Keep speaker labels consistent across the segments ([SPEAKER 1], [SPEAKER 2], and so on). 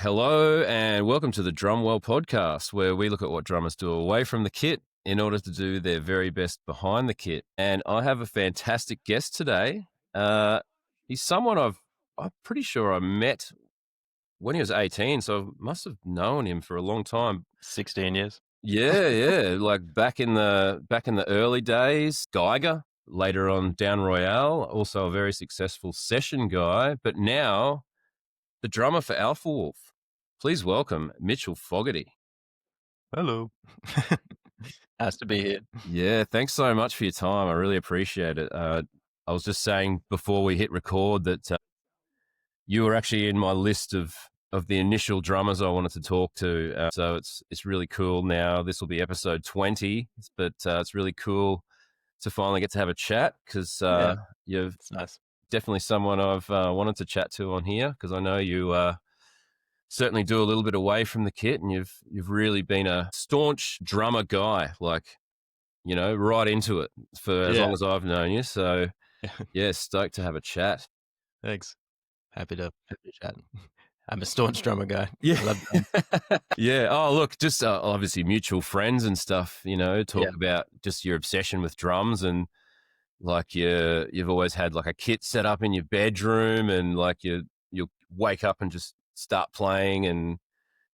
[SPEAKER 1] Hello and welcome to the Drumwell podcast, where we look at what drummers do away from the kit in order to do their very best behind the kit. And I have a fantastic guest today. He's someone I'm pretty sure I met when he was 18, so I must have known him for a long time.
[SPEAKER 2] 16 years.
[SPEAKER 1] Yeah, like back in the early days. Geiger, later on Down Royale, also a very successful session guy, but now the drummer for Alpha Wolf. Please welcome Mitch Fogarty.
[SPEAKER 2] Hello. Has to be here.
[SPEAKER 1] Yeah, thanks so much for your time. I really appreciate it. I was just saying before we hit record that you were actually in my list of the initial drummers I wanted to talk to. So it's really cool now. This will be episode 20, but it's really cool to finally get to have a chat because you've
[SPEAKER 2] It's nice.
[SPEAKER 1] definitely someone I've wanted to chat to on here because I know you certainly do a little bit away from the kit, and you've really been a staunch drummer guy, like, you know, right into it for as long as I've known you. So yeah, stoked to have a chat.
[SPEAKER 2] Thanks. Happy to chat. I'm a staunch drummer guy.
[SPEAKER 1] Yeah. Yeah. Oh, look, just obviously mutual friends and stuff, you know, talk about just your obsession with drums, and like you've always had like a kit set up in your bedroom, and like you'll wake up and just start playing and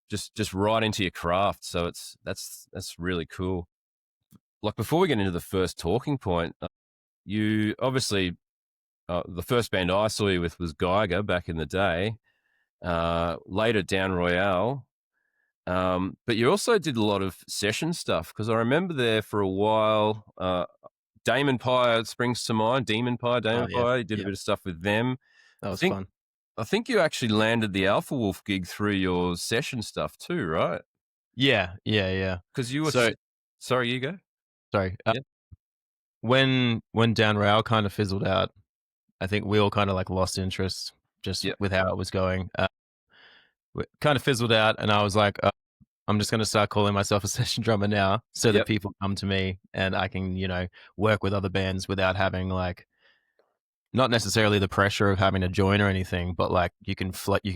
[SPEAKER 1] just right into your craft. So that's really cool. Like, before we get into the first talking point, you obviously the first band I saw you with was Geiger back in the day. Later Down Royale, but you also did a lot of session stuff, because I remember there for a while. Damon Pie springs to mind. Damon Pie. You did a bit of stuff with them.
[SPEAKER 2] That was fun.
[SPEAKER 1] I think you actually landed the Alpha Wolf gig through your session stuff too, right?
[SPEAKER 2] Yeah.
[SPEAKER 1] Because you were sorry, you go.
[SPEAKER 2] Sorry.
[SPEAKER 1] Yeah.
[SPEAKER 2] When Down Royale kind of fizzled out, I think we all kind of like lost interest just with how it was going. It kind of fizzled out, and I was like, I'm just going to start calling myself a session drummer now, so that people come to me and I can, you know, work with other bands without having like, not necessarily the pressure of having to join or anything, but like you can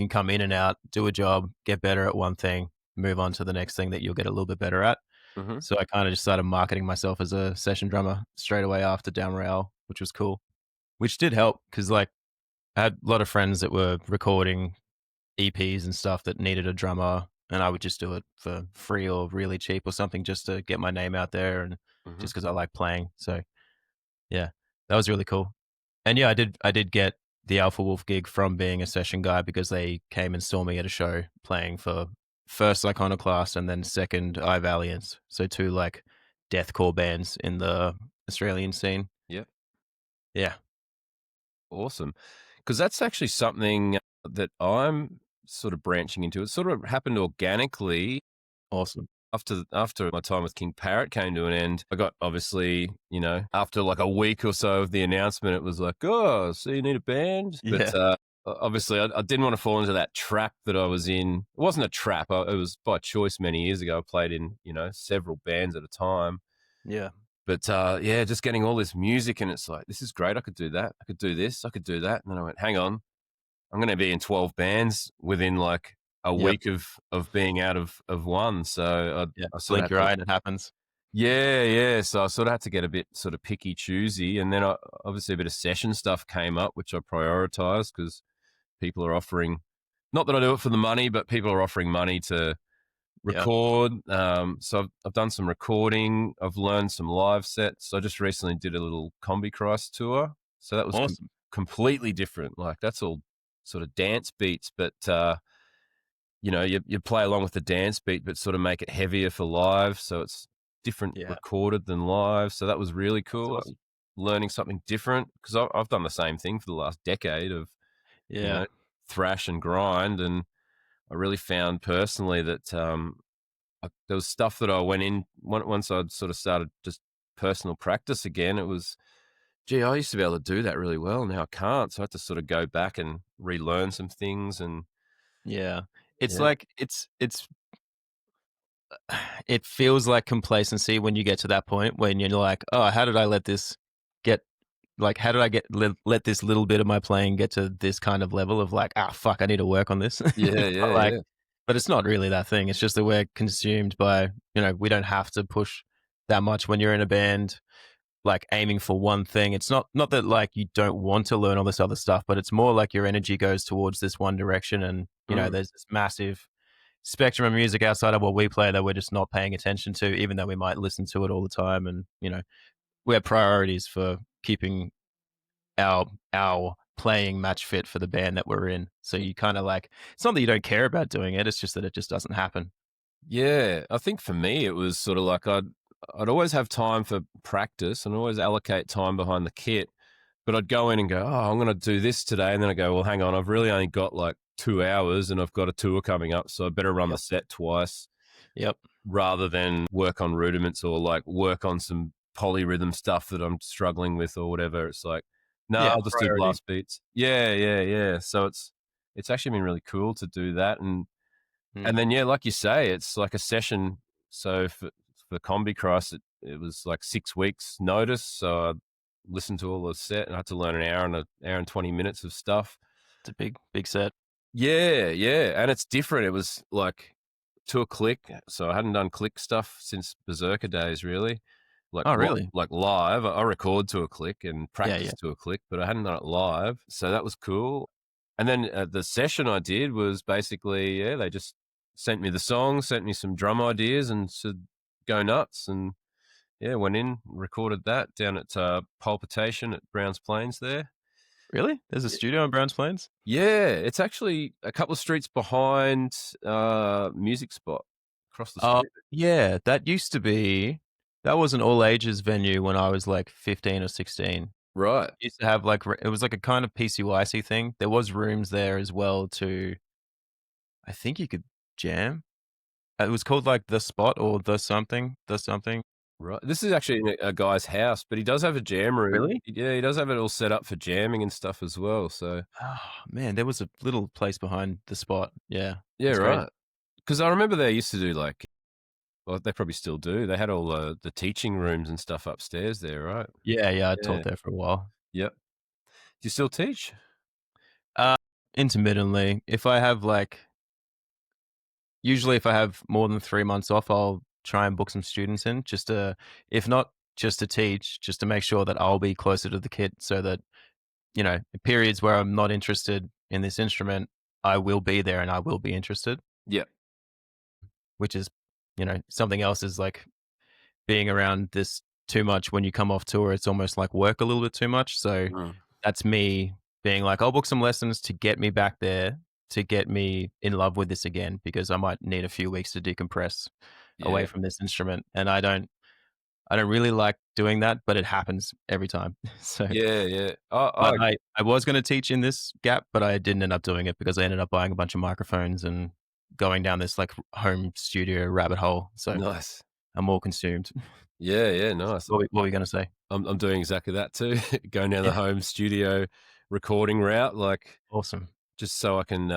[SPEAKER 2] come in and out, do a job, get better at one thing, move on to the next thing that you'll get a little bit better at.
[SPEAKER 1] Mm-hmm.
[SPEAKER 2] So I kind of just started marketing myself as a session drummer straight away after Down Royale, which was cool, which did help because like I had a lot of friends that were recording EPs and stuff that needed a drummer, and I would just do it for free or really cheap or something just to get my name out there, and just because I like playing. So yeah, that was really cool. And yeah, I did get the Alpha Wolf gig from being a session guy, because they came and saw me at a show playing for first Iconoclast and then second I Valiant. So two like deathcore bands in the Australian scene.
[SPEAKER 1] Yep.
[SPEAKER 2] Yeah.
[SPEAKER 1] Awesome. Because that's actually something that I'm sort of branching into. It sort of happened organically.
[SPEAKER 2] Awesome.
[SPEAKER 1] After my time with King Parrot came to an end, I got, obviously, you know, after like a week or so of the announcement, it was like, oh, so you need a band?
[SPEAKER 2] Yeah.
[SPEAKER 1] But obviously I didn't want to fall into that trap that I was in. It wasn't a trap. It was by choice many years ago. I played in, you know, several bands at a time.
[SPEAKER 2] Yeah.
[SPEAKER 1] But yeah, just getting all this music, and it's like, this is great. I could do that. I could do this. I could do that. And then I went, hang on, I'm going to be in 12 bands within like a week of being out of one. So I sort
[SPEAKER 2] blink
[SPEAKER 1] of
[SPEAKER 2] your eye and it happens.
[SPEAKER 1] Yeah. So I sort of had to get a bit sort of picky choosy, and then obviously a bit of session stuff came up, which I prioritized because people are offering, not that I do it for the money, but people are offering money to record. So I've done some recording. I've learned some live sets. I just recently did a little Combi Christ tour. So that was
[SPEAKER 2] awesome.
[SPEAKER 1] Completely different. Like, that's all sort of dance beats, but you know, you play along with the dance beat, but sort of make it heavier for live. So it's different recorded than live. So that was really cool.
[SPEAKER 2] Awesome.
[SPEAKER 1] Learning something different, because I've done the same thing for the last decade of, you know, thrash and grind. And I really found personally that there was stuff that I went in, once I'd sort of started just personal practice again, it was, gee, I used to be able to do that really well. Now I can't. So I had to sort of go back and relearn some things. And
[SPEAKER 2] it's like, it feels like complacency when you get to that point when you're like, oh, how did I let this get, like, how did I let this little bit of my playing get to this kind of level of like, fuck, I need to work on this.
[SPEAKER 1] Yeah.
[SPEAKER 2] But it's not really that thing. It's just that we're consumed by, we don't have to push that much when you're in a band, like aiming for one thing. It's not that like you don't want to learn all this other stuff, but it's more like your energy goes towards this one direction. And,
[SPEAKER 1] Mm.
[SPEAKER 2] there's this massive spectrum of music outside of what we play that we're just not paying attention to, even though we might listen to it all the time. And, we have priorities for keeping our playing match fit for the band that we're in. So you kind of like, it's not that you don't care about doing it, it's just that it just doesn't happen.
[SPEAKER 1] Yeah, I think for me it was sort of like I'd always have time for practice and always allocate time behind the kit, but I'd go in and go, oh, I'm going to do this today, and then I go, well, hang on, I've really only got like 2 hours, and I've got a tour coming up, so I better run the
[SPEAKER 2] Yep.
[SPEAKER 1] set twice
[SPEAKER 2] Yep.
[SPEAKER 1] rather than work on rudiments or like work on some polyrhythm stuff that I'm struggling with or whatever. It's like, no,
[SPEAKER 2] Yeah.
[SPEAKER 1] I'll just do
[SPEAKER 2] Priority.
[SPEAKER 1] blast beats. Yeah, yeah, yeah. So it's actually been really cool to do that, and
[SPEAKER 2] Mm.
[SPEAKER 1] then yeah, like you say, it's like a session. So for Combi Christ, it was like 6 weeks notice. So I listened to all the set and I had to learn an hour and 20 minutes of stuff.
[SPEAKER 2] It's a big, big set.
[SPEAKER 1] Yeah, yeah, and it's different. It was like to a click. So I hadn't done click stuff since Berserker days, really.
[SPEAKER 2] Oh, really?
[SPEAKER 1] Like live, I record to a click and
[SPEAKER 2] Yeah. Yeah.
[SPEAKER 1] practice to a click, but I hadn't done it live, so that was cool. And then the session I did was basically, yeah, they just sent me the song, sent me some drum ideas, and said go nuts. And yeah, went in, recorded that down at Palpitation at Browns Plains there.
[SPEAKER 2] Really? There's a studio in Browns Plains?
[SPEAKER 1] Yeah, it's actually a couple of streets behind Music Spot across the
[SPEAKER 2] Oh,
[SPEAKER 1] street.
[SPEAKER 2] yeah. That was an all ages venue when I was like 15 or 16.
[SPEAKER 1] Right.
[SPEAKER 2] It used to have like, it was like a kind of PCYC thing. There was rooms there as well to, I think you could jam. It was called like The Spot or The Something.
[SPEAKER 1] Right. This is actually in a guy's house, but he does have a jam room.
[SPEAKER 2] Really?
[SPEAKER 1] Yeah, he does have it all set up for jamming and stuff as well. So
[SPEAKER 2] Oh, man, there was a little place behind The Spot. Yeah.
[SPEAKER 1] yeah,
[SPEAKER 2] It's crazy.
[SPEAKER 1] right. Because I remember they used to do like, well, they probably still do. They had all the teaching rooms and stuff upstairs there, right?
[SPEAKER 2] Yeah, yeah, I
[SPEAKER 1] Yeah.
[SPEAKER 2] taught there for a while.
[SPEAKER 1] Yep. Do you still teach?
[SPEAKER 2] Uh, Intermittently, if I have like, usually if I have more than 3 months off, I'll try and book some students in just to, if not just to teach, just to make sure that I'll be closer to the kid so that, periods where I'm not interested in this instrument, I will be there and I will be interested,
[SPEAKER 1] Yeah.
[SPEAKER 2] which is, something else is like being around this too much when you come off tour. It's almost like work a little bit too much. So
[SPEAKER 1] Mm.
[SPEAKER 2] that's me being like, I'll book some lessons to get me back there, to get me in love with this again, because I might need a few weeks to decompress away
[SPEAKER 1] Yeah.
[SPEAKER 2] from this instrument. And I don't really like doing that, but it happens every time. So,
[SPEAKER 1] Yeah. Yeah.
[SPEAKER 2] but I was going to teach in this gap, but I didn't end up doing it because I ended up buying a bunch of microphones and going down this like home studio rabbit hole. So
[SPEAKER 1] nice.
[SPEAKER 2] I'm more consumed.
[SPEAKER 1] Yeah. Yeah. Nice.
[SPEAKER 2] What were you going to say?
[SPEAKER 1] I'm doing exactly that too. Going down the
[SPEAKER 2] Yeah.
[SPEAKER 1] home studio recording route, like
[SPEAKER 2] Awesome.
[SPEAKER 1] just so I can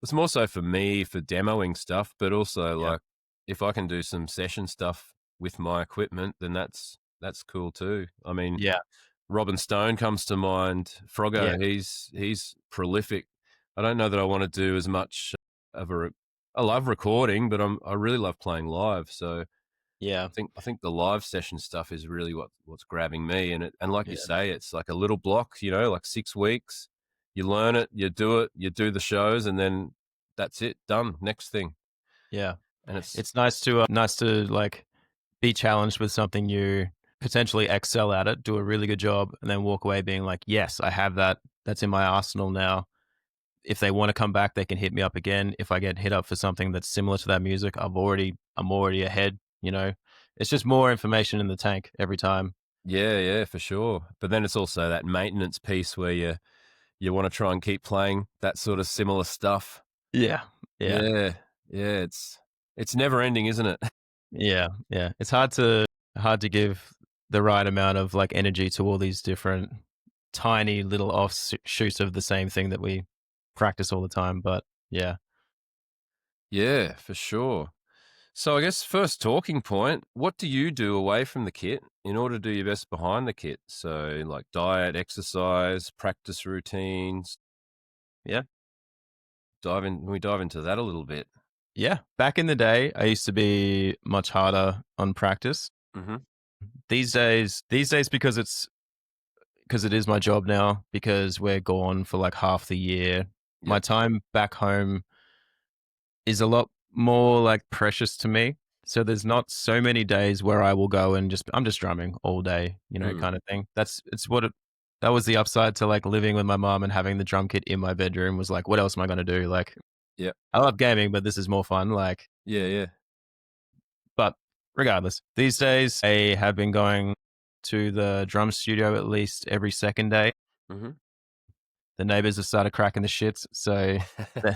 [SPEAKER 1] it's more so for me for demoing stuff, but also
[SPEAKER 2] Yeah.
[SPEAKER 1] like if I can do some session stuff with my equipment, then that's cool too. I mean,
[SPEAKER 2] Yeah.
[SPEAKER 1] Robin Stone comes to mind.
[SPEAKER 2] Yeah.
[SPEAKER 1] Froggo, he's prolific. I don't know that I want to do as much of I love recording, but I really love playing live. So
[SPEAKER 2] Yeah.
[SPEAKER 1] I think the live session stuff is really what's grabbing me, and like you
[SPEAKER 2] Yeah.
[SPEAKER 1] say, it's like a little block, like 6 weeks. You learn it, you do it, you do the shows, and then that's it, done. Next thing,
[SPEAKER 2] Yeah.
[SPEAKER 1] and it's
[SPEAKER 2] It's nice to like be challenged with something new, potentially excel at it, do a really good job, and then walk away being like, yes, I have that. That's in my arsenal now. If they want to come back, they can hit me up again. If I get hit up for something that's similar to that music, I'm already ahead. It's just more information in the tank every time.
[SPEAKER 1] yeah, yeah, for sure. But then it's also that maintenance piece where you want to try and keep playing that sort of similar stuff.
[SPEAKER 2] Yeah. Yeah.
[SPEAKER 1] Yeah, yeah, it's never ending, isn't it?
[SPEAKER 2] Yeah. Yeah. It's hard to give the right amount of like energy to all these different tiny little offshoots of the same thing that we practice all the time. But yeah.
[SPEAKER 1] Yeah, for sure. So I guess first talking point, what do you do away from the kit in order to do your best behind the kit? So like diet, exercise, practice routines.
[SPEAKER 2] Yeah.
[SPEAKER 1] Can we dive into that a little bit?
[SPEAKER 2] Yeah. Back in the day, I used to be much harder on practice.
[SPEAKER 1] Mm-hmm.
[SPEAKER 2] These days, because it is my job now, because we're gone for like half the year, my
[SPEAKER 1] Yep.
[SPEAKER 2] time back home is a lot more like precious to me. So there's not so many days where I will go and I'm just drumming all day,
[SPEAKER 1] Mm.
[SPEAKER 2] kind of thing. That was the upside to like living with my mom and having the drum kit in my bedroom was like, what else am I going to do? Like,
[SPEAKER 1] Yep.
[SPEAKER 2] I love gaming, but this is more fun. Like,
[SPEAKER 1] Yeah. Yeah.
[SPEAKER 2] but regardless, these days I have been going to the drum studio at least every second day.
[SPEAKER 1] Mm-hmm.
[SPEAKER 2] The neighbors have started cracking the shits. So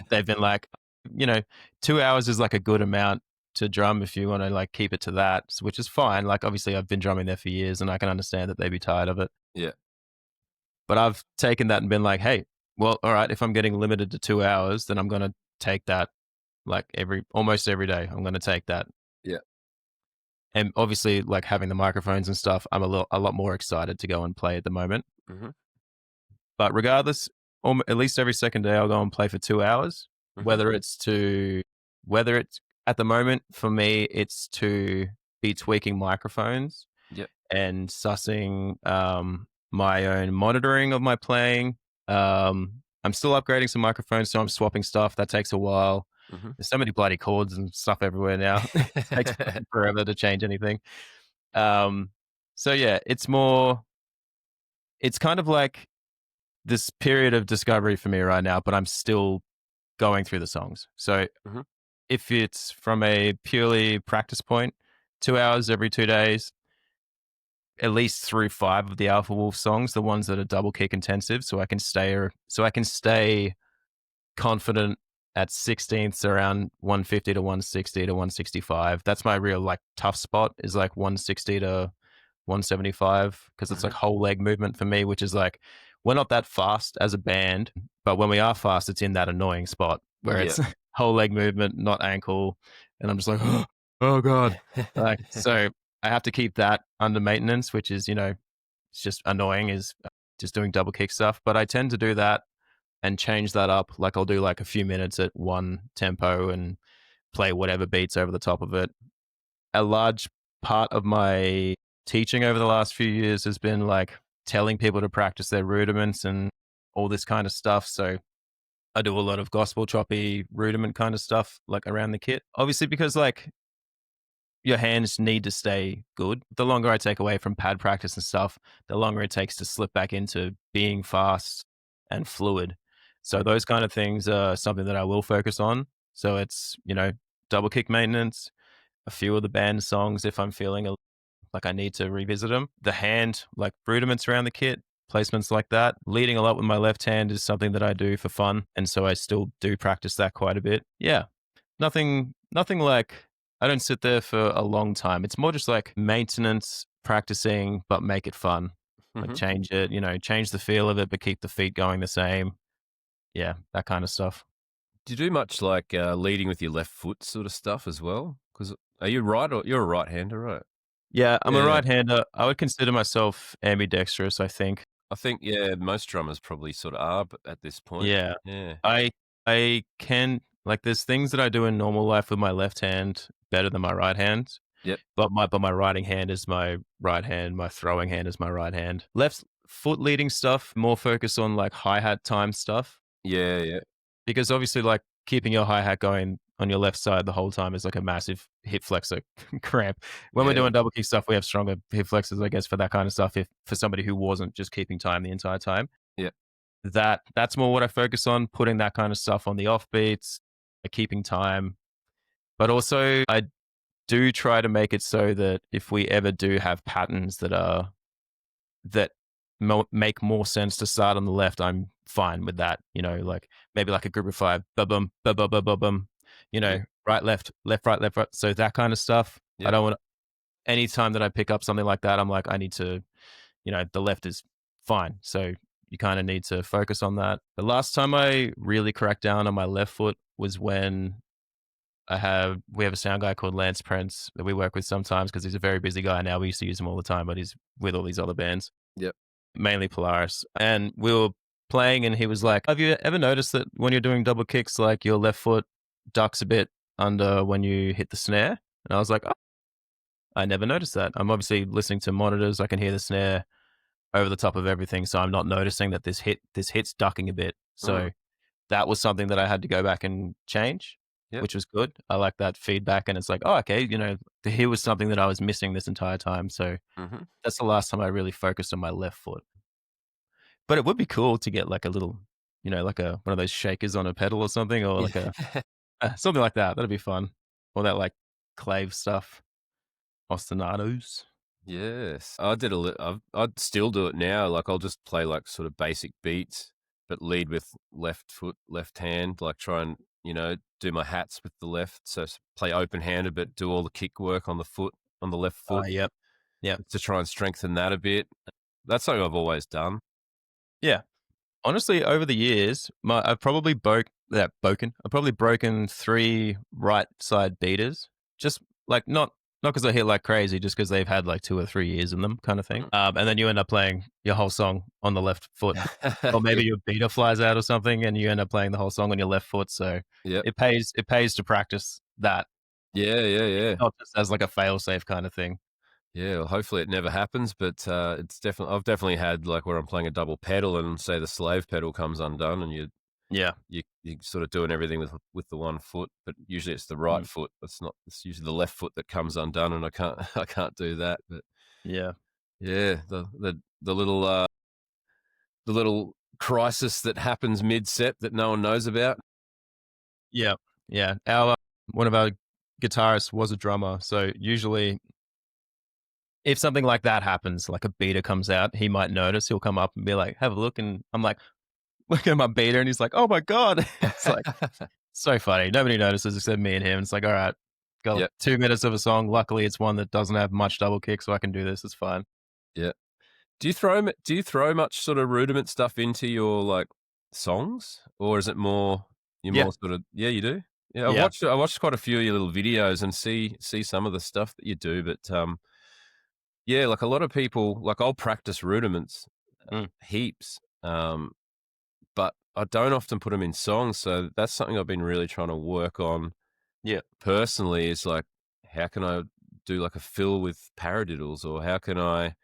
[SPEAKER 2] they've been like, you know, 2 hours is like a good amount to drum if you want to like keep it to that, which is fine. Like, obviously, I've been drumming there for years and I can understand that they'd be tired of it.
[SPEAKER 1] Yeah.
[SPEAKER 2] But I've taken that and been like, hey, well, all right, if I'm getting limited to 2 hours, then I'm going to take that like almost every day. I'm going to take that.
[SPEAKER 1] Yeah.
[SPEAKER 2] And obviously, like having the microphones and stuff, I'm a lot more excited to go and play at the moment.
[SPEAKER 1] Mm-hmm.
[SPEAKER 2] But regardless, at least every second day, I'll go and play for 2 hours.
[SPEAKER 1] Mm-hmm.
[SPEAKER 2] Whether it's at the moment for me, it's to be tweaking microphones
[SPEAKER 1] Yep.
[SPEAKER 2] and sussing my own monitoring of my playing. I'm still upgrading some microphones, so I'm swapping stuff. That takes a while.
[SPEAKER 1] Mm-hmm.
[SPEAKER 2] There's so many bloody cords and stuff everywhere now. It takes forever to change anything. So yeah, it's kind of like this period of discovery for me right now, but I'm still going through the songs. So
[SPEAKER 1] Mm-hmm.
[SPEAKER 2] if it's from a purely practice point, 2 hours every 2 days, at least through 5 of the Alpha Wolf songs, the ones that are double kick intensive, so I can stay confident at 16ths around 150 to 160 to 165. That's my real like tough spot, is like 160 to 175, because it's like whole leg movement for me, which is like, we're not that fast as a band, but when we are fast, it's in that annoying spot where it's whole leg movement, not ankle. And I'm just like, oh God. Like, so I have to keep that under maintenance, which is, it's just annoying, is just doing double kick stuff. But I tend to do that and change that up. Like, I'll do like a few minutes at one tempo and play whatever beats over the top of it. A large part of my teaching over the last few years has been like telling people to practice their rudiments and all this kind of stuff. So I do a lot of gospel choppy rudiment kind of stuff like around the kit. Obviously, because like your hands need to stay good. The longer I take away from pad practice and stuff, the longer it takes to slip back into being fast and fluid. So those kind of things are something that I will focus on. So it's, double kick maintenance, a few of the band songs if I'm feeling like I need to revisit them. The hand, like rudiments around the kit, placements like that. Leading a lot with my left hand is something that I do for fun, and so I still do practice that quite a bit. Yeah, nothing like, I don't sit there for a long time. It's more just like maintenance, practicing, but make it fun. Like change it, change the feel of it, but keep the feet going the same. Yeah, that kind of stuff.
[SPEAKER 1] Do you do much like leading with your left foot sort of stuff as well? Because are you right, or you're a right-hander, right?
[SPEAKER 2] Yeah, I'm a
[SPEAKER 1] Yeah.
[SPEAKER 2] right-hander. I would consider myself ambidextrous, I think.
[SPEAKER 1] I think, most drummers probably sort of are, but at this point.
[SPEAKER 2] Yeah.
[SPEAKER 1] Yeah.
[SPEAKER 2] I can, like, there's things that I do in normal life with my left hand better than my right hand.
[SPEAKER 1] Yep.
[SPEAKER 2] But my writing hand is my right hand, my throwing hand is my right hand. Left foot leading stuff, more focus on like hi-hat time stuff.
[SPEAKER 1] Yeah, yeah.
[SPEAKER 2] Because obviously, like, keeping your hi-hat going on your left side the whole time is like a massive hip flexor cramp. When we're doing double kick stuff, we have stronger hip flexors, I guess, for that kind of stuff. If for somebody who wasn't just keeping time the entire time,
[SPEAKER 1] Yeah.
[SPEAKER 2] that's more what I focus on, putting that kind of stuff on the offbeats, keeping time. But also, I do try to make it so that if we ever do have patterns that make more sense to start on the left, I'm fine with that. Like maybe like a group of 5, bum bum bum bum bum bum. Right, left, left, right, left, right. So that kind of stuff.
[SPEAKER 1] Yeah.
[SPEAKER 2] I don't want. Anytime that I pick up something like that, I'm like, I need to. The left is fine. So you kind of need to focus on that. The last time I really cracked down on my left foot was when we have a sound guy called Lance Prince that we work with sometimes, because he's a very busy guy now. We used to use him all the time, but he's with all these other bands.
[SPEAKER 1] Yep.
[SPEAKER 2] Mainly Polaris. And we were playing, and he was like, "Have you ever noticed that when you're doing double kicks, like your left foot ducks a bit under when you hit the snare?" And I was like, "Oh, I never noticed that." I'm obviously listening to monitors. I can hear the snare over the top of everything, so I'm not noticing that this hit's ducking a bit.
[SPEAKER 1] Mm,
[SPEAKER 2] So that was something that I had to go back and change,
[SPEAKER 1] yep.
[SPEAKER 2] which was good. I like that feedback, and it's like, oh, okay, here was something that I was missing this entire time. So
[SPEAKER 1] Hmm.
[SPEAKER 2] that's the last time I really focused on my left foot. But it would be cool to get like a little, like a one of those shakers on a pedal or something, or like a
[SPEAKER 1] Yeah.
[SPEAKER 2] something like that. That'd be fun. Or that like clave stuff, ostinatos.
[SPEAKER 1] Yes, I did a I'd still do it now, like, I'll just play, like, sort of basic beats, but lead with left foot, left hand, like, try and, do my hats with the left, so play open-handed, but do all the kick work on the left
[SPEAKER 2] Oh,
[SPEAKER 1] foot
[SPEAKER 2] yep, yep,
[SPEAKER 1] to try and strengthen that a bit. That's something I've always done.
[SPEAKER 2] yeah. Honestly, over the years, I've probably I've probably broken 3 right side beaters. Just like not because I hit like crazy, just because they've had like 2 or 3 years in them kind of thing.
[SPEAKER 1] Mhm.
[SPEAKER 2] And then you end up playing your whole song on the left foot. Or
[SPEAKER 1] Yeah,
[SPEAKER 2] maybe your beater flies out or something and you end up playing the whole song on your left foot. So
[SPEAKER 1] yep.
[SPEAKER 2] it pays to practice that,
[SPEAKER 1] Yeah, yeah, yeah.
[SPEAKER 2] not just as like a fail safe kind of thing.
[SPEAKER 1] Yeah, well, hopefully it never happens, but, I've definitely had, like, where I'm playing a double pedal and, say, the slave pedal comes undone and
[SPEAKER 2] Yeah.
[SPEAKER 1] you're sort of doing everything with the one foot, but usually it's the right
[SPEAKER 2] Mm,
[SPEAKER 1] foot. It's usually the left foot that comes undone, and I can't I can't do that. But
[SPEAKER 2] yeah.
[SPEAKER 1] yeah, the little crisis that happens mid set that no one knows about.
[SPEAKER 2] Yeah. Yeah. Our one of our guitarists was a drummer, so usually if something like that happens, like a beater comes out, he might notice. He'll come up and be like, "Have a look," and I'm like, "Look at my beater," and he's like, "Oh my god!" It's like so funny. Nobody notices except me and him. It's like, all right, got like
[SPEAKER 1] Yep,
[SPEAKER 2] 2 minutes of a song. Luckily, it's one that doesn't have much double kick, so I can do this. It's fine.
[SPEAKER 1] yeah. Do you throw much sort of rudiment stuff into your like songs, or is it more you're
[SPEAKER 2] Yeah,
[SPEAKER 1] more sort of yeah you do yeah
[SPEAKER 2] yeah,
[SPEAKER 1] I watched quite a few of your little videos and see some of the stuff that you do, but yeah, like a lot of people, like I'll practice rudiments
[SPEAKER 2] mm,
[SPEAKER 1] heaps, but I don't often put them in songs. So that's something I've been really trying to work on
[SPEAKER 2] yeah,
[SPEAKER 1] personally. Is like, how can I do like a fill with paradiddles, or how can I,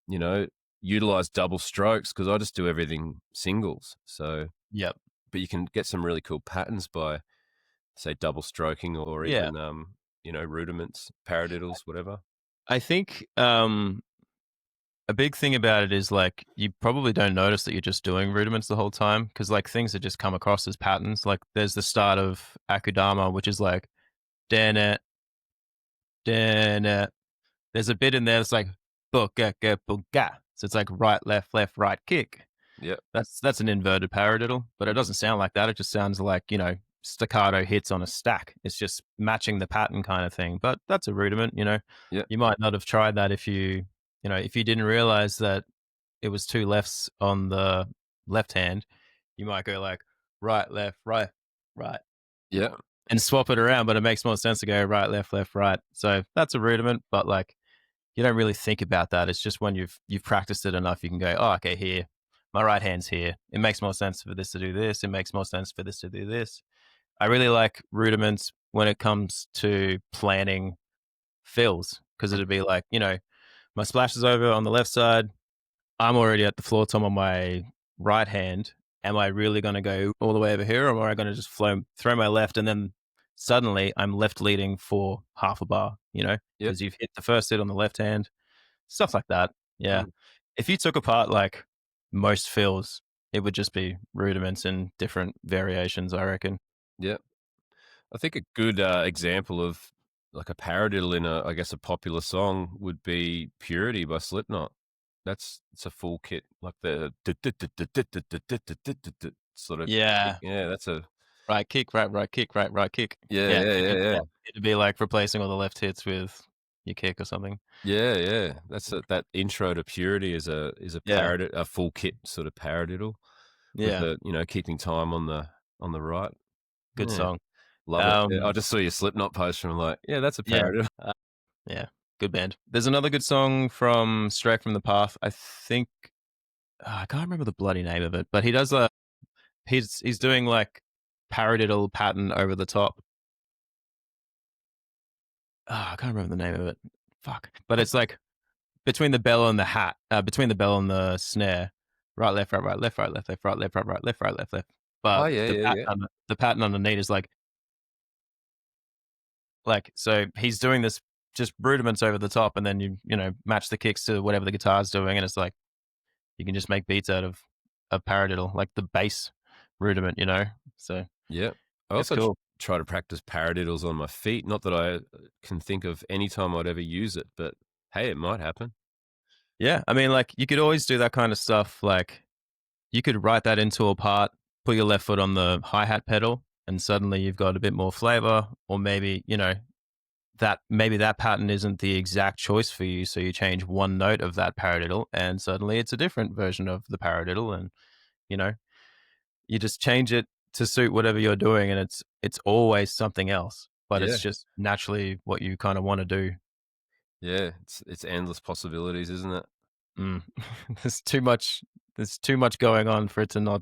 [SPEAKER 1] you know, utilize double strokes because I just do everything singles. So,
[SPEAKER 2] yeah,
[SPEAKER 1] but you can get some really cool patterns by, say, double stroking or
[SPEAKER 2] yeah.
[SPEAKER 1] even, rudiments, paradiddles, whatever.
[SPEAKER 2] I think a big thing about it is like you probably don't notice that you're just doing rudiments the whole time because like things that just come across as patterns. Like there's the start of Akudama, which is like dan it, dan it. There's a bit in there that's like booga ga booga. So it's like right, left, right, kick.
[SPEAKER 1] Yep.
[SPEAKER 2] That's an inverted paradiddle, but it doesn't sound like that. It just sounds like, staccato hits on a stack. It's just matching the pattern kind of thing. But that's a rudiment.
[SPEAKER 1] Yep.
[SPEAKER 2] You might not have tried that if you didn't realize that it was two lefts on the left hand, you might go like right, left, right,
[SPEAKER 1] Yep.
[SPEAKER 2] and swap it around, but it makes more sense to go right, left, right. So that's a rudiment, but like you don't really think about that. It's just when you've practiced it enough, you can go, oh, okay, here, my right hand's here. It makes more sense for this to do this. It makes more sense for this to do this. I really like rudiments when it comes to planning fills because
[SPEAKER 1] Mm.
[SPEAKER 2] it'd be like, my splash is over on the left side. I'm already at the floor tom on my right hand. Am I really going to go all the way over here, or am I going to just throw my left and then suddenly I'm left leading for half a bar?
[SPEAKER 1] Yep.
[SPEAKER 2] Because you've hit the first hit on the left hand, stuff like that. Yeah,
[SPEAKER 1] Mm.
[SPEAKER 2] if you took apart like most fills, it would just be rudiments and different variations. I reckon.
[SPEAKER 1] Yep. I think a good example of like a paradiddle in I guess, a popular song would be "Purity" by Slipknot. It's a full kit, like the sort of kick.
[SPEAKER 2] Yeah,
[SPEAKER 1] Yeah, that's a
[SPEAKER 2] right kick, right kick, right kick.
[SPEAKER 1] yeah,
[SPEAKER 2] Yeah,
[SPEAKER 1] yeah, yeah, yeah,
[SPEAKER 2] yeah. It'd be like replacing all the left hits with your kick or something.
[SPEAKER 1] yeah, yeah. That intro to "Purity" is
[SPEAKER 2] Yeah,
[SPEAKER 1] a full kit sort of paradiddle with
[SPEAKER 2] yeah,
[SPEAKER 1] keeping time on the right.
[SPEAKER 2] good
[SPEAKER 1] Yeah,
[SPEAKER 2] song.
[SPEAKER 1] love it. Yeah, I
[SPEAKER 2] Um,
[SPEAKER 1] just saw your Slipknot post and I'm like, yeah, that's a
[SPEAKER 2] yeah,
[SPEAKER 1] paradiddle.
[SPEAKER 2] yeah, good band. There's another good song from Straight from the Path. I think I can't remember the bloody name of it, but he does a he's doing like paradiddle pattern over the top. I can't remember the name of it. Fuck. But it's like between the bell and the hat, between the bell and the snare, right, left, right, right, left, right, left, left, right, left, right, right, left, right, left, left.
[SPEAKER 1] Oh
[SPEAKER 2] But
[SPEAKER 1] yeah, yeah, yeah.
[SPEAKER 2] the pattern underneath is like so he's doing this just rudiments over the top, and then you know match the kicks to whatever the guitar's doing, and it's like you can just make beats out of a paradiddle, like the bass rudiment, you know. So
[SPEAKER 1] Yeah. I
[SPEAKER 2] it's
[SPEAKER 1] also
[SPEAKER 2] cool.
[SPEAKER 1] try to practice paradiddles on my feet. Not that I can think of any time I'd ever use it, but hey, it might happen.
[SPEAKER 2] Yeah, I mean, like you could always do that kind of stuff. Like you could write that into a part, put your left foot on the hi hat pedal, and suddenly you've got a bit more flavor. Or maybe you know that maybe that pattern isn't the exact choice for you, so you change one note of that paradiddle, and suddenly it's a different version of the paradiddle, and you know you just change it to suit whatever you're doing, and it's always something else, but it's
[SPEAKER 1] Yeah.
[SPEAKER 2] just naturally what you kind of want to do.
[SPEAKER 1] Yeah. It's endless possibilities, isn't it?
[SPEAKER 2] Mm. there's too much there's too much going on for it to not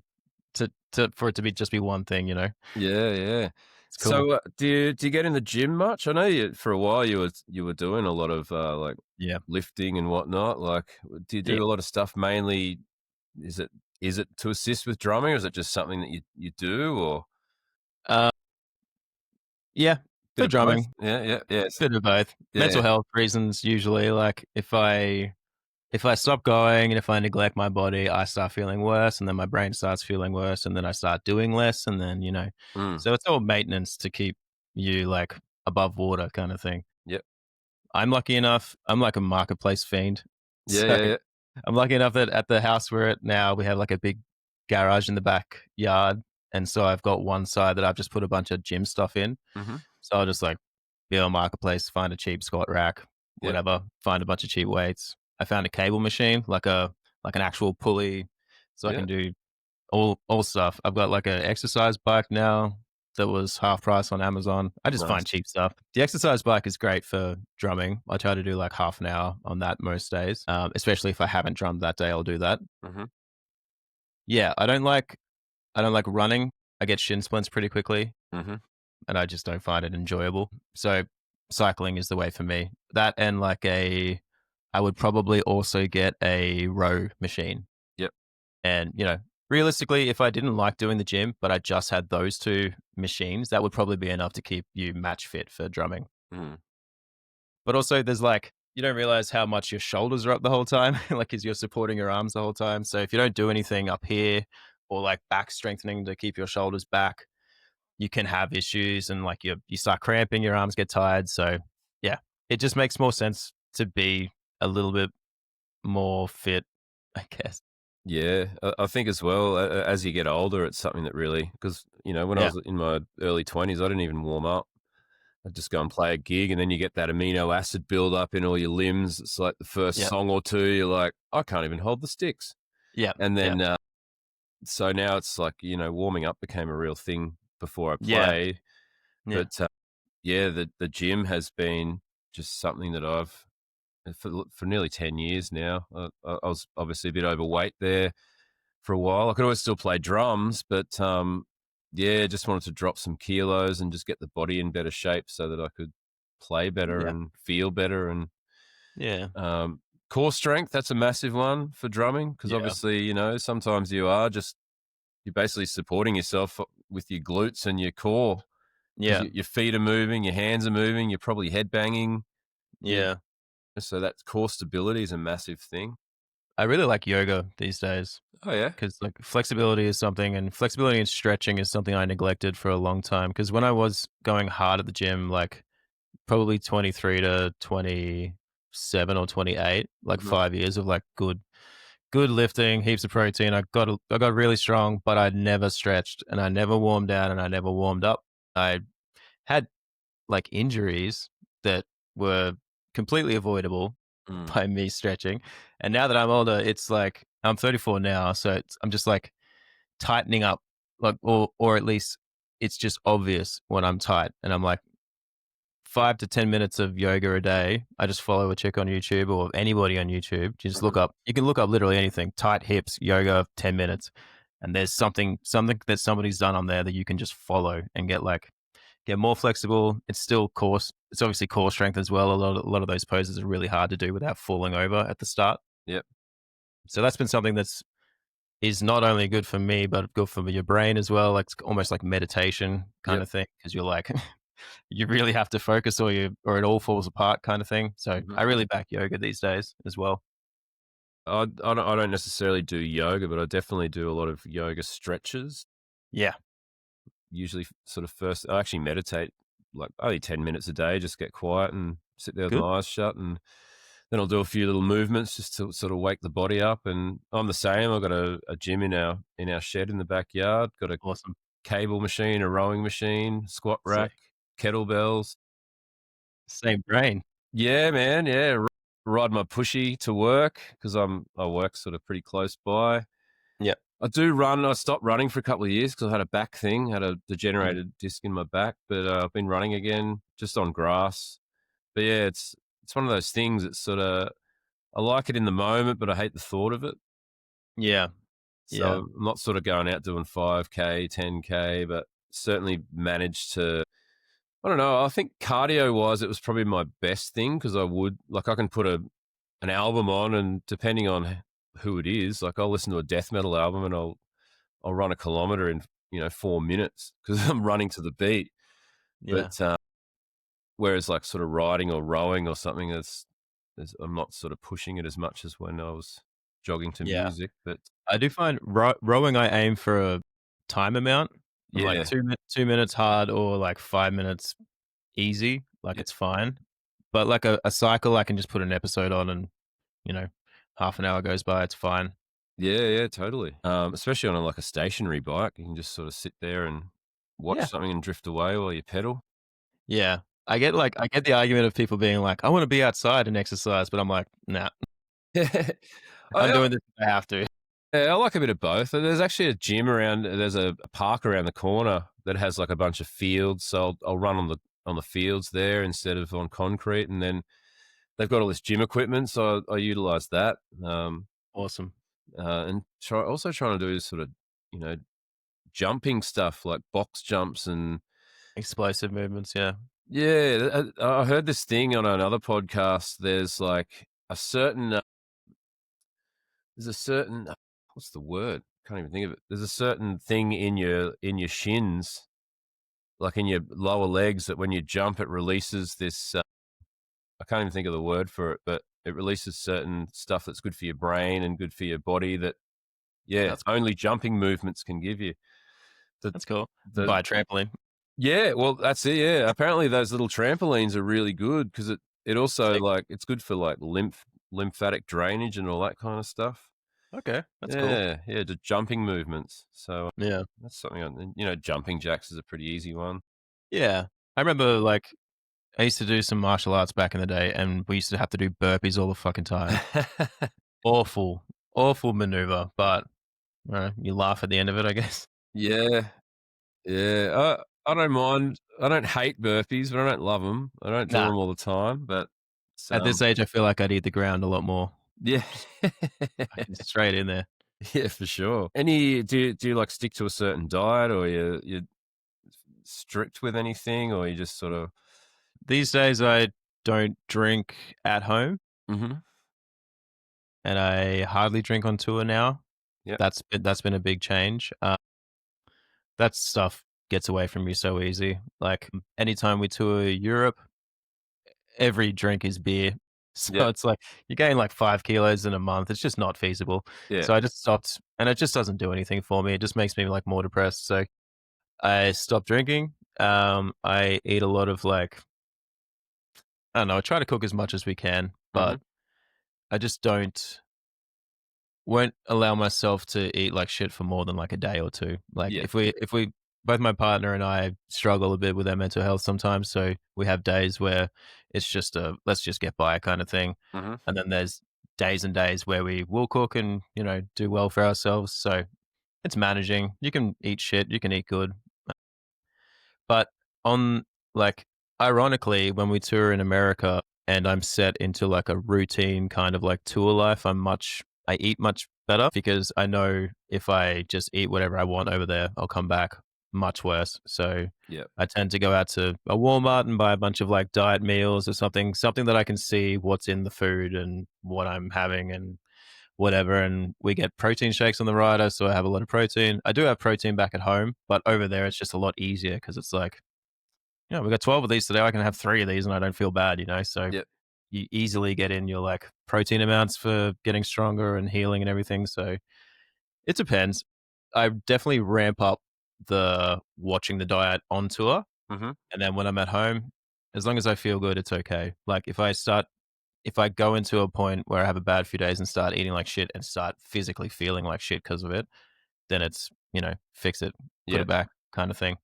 [SPEAKER 2] to for it to be just be one thing, you know.
[SPEAKER 1] Yeah, yeah.
[SPEAKER 2] It's cool.
[SPEAKER 1] So, do you get in the gym much? I know you for a while you were doing a lot of like
[SPEAKER 2] Yeah.
[SPEAKER 1] lifting and whatnot. Like, do you
[SPEAKER 2] Yeah.
[SPEAKER 1] do a lot of stuff mainly? Is it is it to assist with drumming, or is it just something that you do, or
[SPEAKER 2] Uh, yeah,
[SPEAKER 1] bit
[SPEAKER 2] for
[SPEAKER 1] of both?
[SPEAKER 2] drumming,
[SPEAKER 1] Yeah, yeah, yes,
[SPEAKER 2] bit of both.
[SPEAKER 1] yeah.
[SPEAKER 2] Mental health reasons usually, like if I stop going and if I neglect my body, I start feeling worse, and then my brain starts feeling worse, and then I start doing less, and then, you know,
[SPEAKER 1] Mm,
[SPEAKER 2] so it's all maintenance to keep you like above water kind of thing.
[SPEAKER 1] yep.
[SPEAKER 2] I'm lucky enough, I'm like a marketplace fiend.
[SPEAKER 1] Yeah,
[SPEAKER 2] So
[SPEAKER 1] yeah, yeah.
[SPEAKER 2] I'm lucky enough that at the house we're at now, we have like a big garage in the backyard. And so I've got one side that I've just put a bunch of gym stuff in.
[SPEAKER 1] Mhm.
[SPEAKER 2] So I'll just like be on marketplace, find a cheap squat rack,
[SPEAKER 1] Yep.
[SPEAKER 2] whatever, find a bunch of cheap weights. I found a cable machine, like an actual pulley, so I
[SPEAKER 1] Yeah.
[SPEAKER 2] can do all stuff. I've got like an exercise bike now that was half price on Amazon. I just find
[SPEAKER 1] Nice.
[SPEAKER 2] cheap stuff. The exercise bike is great for drumming. I try to do like half an hour on that most days, especially if I haven't drummed that day. I'll do that.
[SPEAKER 1] Mhm.
[SPEAKER 2] Yeah, I don't like running. I get shin splints pretty quickly,
[SPEAKER 1] Mhm.
[SPEAKER 2] and I just don't find it enjoyable. So cycling is the way for me. That and I would probably also get a row machine.
[SPEAKER 1] Yep.
[SPEAKER 2] And, you know, realistically, if I didn't like doing the gym, but I just had those two machines, that would probably be enough to keep you match fit for drumming.
[SPEAKER 1] Mm.
[SPEAKER 2] But also, there's like, you don't realize how much your shoulders are up the whole time, like, because you're supporting your arms the whole time. So if you don't do anything up here or like back strengthening to keep your shoulders back, you can have issues and like you start cramping, your arms get tired. So yeah, it just makes more sense to be a little bit more fit, I guess.
[SPEAKER 1] Yeah, I think as well, as you get older, it's something that really because, when I
[SPEAKER 2] Yeah.
[SPEAKER 1] was in my early 20s, I didn't even warm up. I'd just go and play a gig, and then you get that amino acid build up in all your limbs. It's like the first
[SPEAKER 2] Yeah.
[SPEAKER 1] song or two, you're like, "I can't even hold the sticks."
[SPEAKER 2] Yeah.
[SPEAKER 1] And
[SPEAKER 2] Yeah.
[SPEAKER 1] then, so now it's like, warming up became a real thing before I
[SPEAKER 2] Yeah.
[SPEAKER 1] play.
[SPEAKER 2] Yeah.
[SPEAKER 1] But, yeah, the gym has been just something that I've for nearly 10 years now. I was obviously a bit overweight there for a while. I could always still play drums, but yeah, just wanted to drop some kilos and just get the body in better shape so that I could play better
[SPEAKER 2] Yeah.
[SPEAKER 1] and feel better. And
[SPEAKER 2] Yeah.
[SPEAKER 1] core strength, that's a massive one for drumming because
[SPEAKER 2] Yeah.
[SPEAKER 1] obviously, sometimes you're basically supporting yourself with your glutes and your core because
[SPEAKER 2] Yeah.
[SPEAKER 1] your feet are moving, your hands are moving, you're probably head banging. You,
[SPEAKER 2] Yeah.
[SPEAKER 1] so that core stability is a massive thing.
[SPEAKER 2] I really like yoga these days
[SPEAKER 1] Oh, yeah.
[SPEAKER 2] because like flexibility is something, and flexibility and stretching is something I neglected for a long time. Because when I was going hard at the gym, like probably 23 to 27 or 28, like
[SPEAKER 1] Hmm.
[SPEAKER 2] 5 years of like good lifting, heaps of protein. I got really strong, but I never stretched and I never warmed down and I never warmed up. I had like injuries that were completely avoidable
[SPEAKER 1] Mm.
[SPEAKER 2] by me stretching. And now that I'm older, it's like I'm 34 now, so I'm just like tightening up, like or at least it's just obvious when I'm tight, and I'm like 5 to 10 minutes of yoga a day. I just follow a chick on YouTube or anybody on YouTube. You just
[SPEAKER 1] Mhm.
[SPEAKER 2] you can look up literally anything, tight hips, yoga, 10 minutes. And there's something that somebody's done on there that you can just follow and get more flexible. It's still it's obviously core strength as well. A lot of those poses are really hard to do without falling over at the start.
[SPEAKER 1] Yep.
[SPEAKER 2] So that's been something is not only good for me, but good for your brain as well. Like it's almost like meditation kind
[SPEAKER 1] Yep.
[SPEAKER 2] of thing because you're like, you really have to focus or it all falls apart kind of thing. So
[SPEAKER 1] Mhm.
[SPEAKER 2] I really back yoga these days as well.
[SPEAKER 1] I don't necessarily do yoga, but I definitely do a lot of yoga stretches.
[SPEAKER 2] Yeah.
[SPEAKER 1] Usually, sort of first, I actually meditate like only 10 minutes a day. Just get quiet and sit there with
[SPEAKER 2] Good.
[SPEAKER 1] my eyes shut, and then I'll do a few little movements just to sort of wake the body up. And I'm the same. I've got a gym in our shed in the backyard. Got a
[SPEAKER 2] Awesome.
[SPEAKER 1] cable machine, a rowing machine, squat
[SPEAKER 2] Sick.
[SPEAKER 1] rack, kettlebells.
[SPEAKER 2] Same brain.
[SPEAKER 1] Yeah, man. Yeah, ride my pushy to work because I work sort of pretty close by.
[SPEAKER 2] Yeah.
[SPEAKER 1] I do run. I stopped running for a couple of years because I had a back thing, had a
[SPEAKER 2] Mm.
[SPEAKER 1] degenerated disc in my back. But I've been running again, just on grass. But yeah, it's one of those things. It's sort of I like it in the moment, but I hate the thought of it.
[SPEAKER 2] Yeah. Yeah.
[SPEAKER 1] So I'm not sort of going out doing 5K, 10K, but certainly managed to. I don't know. I think cardio wise, it was probably my best thing because I can put an album on, and depending on who it is, like I'll listen to a death metal album and I'll run a kilometer in 4 minutes because I'm running to the beat.
[SPEAKER 2] Yeah.
[SPEAKER 1] But whereas like sort of riding or rowing or something, I'm not sort of pushing it as much as when I was jogging to
[SPEAKER 2] Yeah.
[SPEAKER 1] music. But
[SPEAKER 2] I do find rowing, I aim for a time amount of like
[SPEAKER 1] yeah,
[SPEAKER 2] 2 minutes hard or like 5 minutes easy. Like
[SPEAKER 1] yeah,
[SPEAKER 2] it's fine. But like a cycle, I can just put an episode on and, you know, half an hour goes by. It's fine.
[SPEAKER 1] yeah, totally. Especially on like a stationary bike, you can just sort of sit there and watch
[SPEAKER 2] Yeah.
[SPEAKER 1] something and drift away while you pedal.
[SPEAKER 2] Yeah. I get the argument of people being like, I want to be outside and exercise, but I'm like, nah, I'm
[SPEAKER 1] I,
[SPEAKER 2] doing this if I have to.
[SPEAKER 1] Yeah, I like a bit of both. There's actually a gym around. There's a park around the corner that has like a bunch of fields. So I'll run on the fields there instead of on concrete. And then they've got all this gym equipment, so I utilize that.
[SPEAKER 2] Awesome.
[SPEAKER 1] And trying to do sort of you know jumping stuff like box jumps and
[SPEAKER 2] Explosive movements. Yeah.
[SPEAKER 1] yeah. I heard this thing on another podcast. There's a certain what's the word? Can't even think of it. There's a certain thing in your shins, like in your lower legs, that when you jump, it releases this. I can't even think of the word for it, but it releases certain stuff that's good for your brain and good for your body. That yeah,
[SPEAKER 2] That's
[SPEAKER 1] only jumping movements can give you. The
[SPEAKER 2] that's cool.
[SPEAKER 1] the
[SPEAKER 2] By trampoline.
[SPEAKER 1] yeah, well, that's it. Yeah, apparently those little trampolines are really good because it also
[SPEAKER 2] Sick.
[SPEAKER 1] like it's good for like lymphatic drainage and all that kind of stuff.
[SPEAKER 2] Okay. That's cool.
[SPEAKER 1] Yeah, yeah, the jumping movements. So
[SPEAKER 2] Yeah.
[SPEAKER 1] that's something. Jumping jacks is a pretty easy one.
[SPEAKER 2] Yeah. I remember like I used to do some martial arts back in the day and we used to have to do burpees all the fucking time. Awful, awful maneuver, but you laugh at the end of it, I guess.
[SPEAKER 1] Yeah, yeah. I don't mind. I don't hate burpees, but I don't love them. I don't do
[SPEAKER 2] Nah.
[SPEAKER 1] them all the time, but it's,
[SPEAKER 2] At this age, I feel like I'd eat the ground a lot more.
[SPEAKER 1] yeah,
[SPEAKER 2] Fucking straight in there.
[SPEAKER 1] yeah, for sure. Do you like stick to a certain diet, or you strict with anything, or you just sort of?
[SPEAKER 2] These days, I don't drink at home,
[SPEAKER 1] Mhm.
[SPEAKER 2] and I hardly drink on tour now.
[SPEAKER 1] Yep.
[SPEAKER 2] That's been a big change. That stuff gets away from you so easy. Like anytime we tour Europe, every drink is beer. So
[SPEAKER 1] Yep.
[SPEAKER 2] it's like you gain like 5 kilos in a month. It's just not feasible.
[SPEAKER 1] Yeah.
[SPEAKER 2] So I just stopped, and it just doesn't do anything for me. It just makes me like more depressed. So I stopped drinking. I eat a lot of like I don't know. I try to cook as much as we can,
[SPEAKER 1] Mhm.
[SPEAKER 2] but I just won't allow myself to eat like shit for more than like a day or two. Like
[SPEAKER 1] Yeah.
[SPEAKER 2] if we both my partner and I struggle a bit with our mental health sometimes, so we have days where it's just a let's just get by kind of thing.
[SPEAKER 1] Mhm.
[SPEAKER 2] And then there's days and days where we will cook and, do well for ourselves. So it's managing. You can eat shit, you can eat good. But on like Ironically, when we tour in America and I'm set into like a routine kind of like tour life, I eat much better because I know if I just eat whatever I want over there, I'll come back much worse. So
[SPEAKER 1] Yeah.
[SPEAKER 2] I tend to go out to a Walmart and buy a bunch of like diet meals or something that I can see what's in the food and what I'm having and whatever. And we get protein shakes on the rider, so I have a lot of protein. I do have protein back at home, but over there it's just a lot easier because it's like, yeah, we got 12 of these today. I can have 3 of these and I don't feel bad, you know? So
[SPEAKER 1] Yep.
[SPEAKER 2] you easily get in your like protein amounts for getting stronger and healing and everything. So it depends. I definitely ramp up the watching the diet on tour.
[SPEAKER 1] Mm-hmm.
[SPEAKER 2] And then when I'm at home, as long as I feel good, it's okay. Like if I go into a point where I have a bad few days and start eating like shit and start physically feeling like shit because of it, then it's, fix it, put
[SPEAKER 1] Yeah.
[SPEAKER 2] it back kind of thing.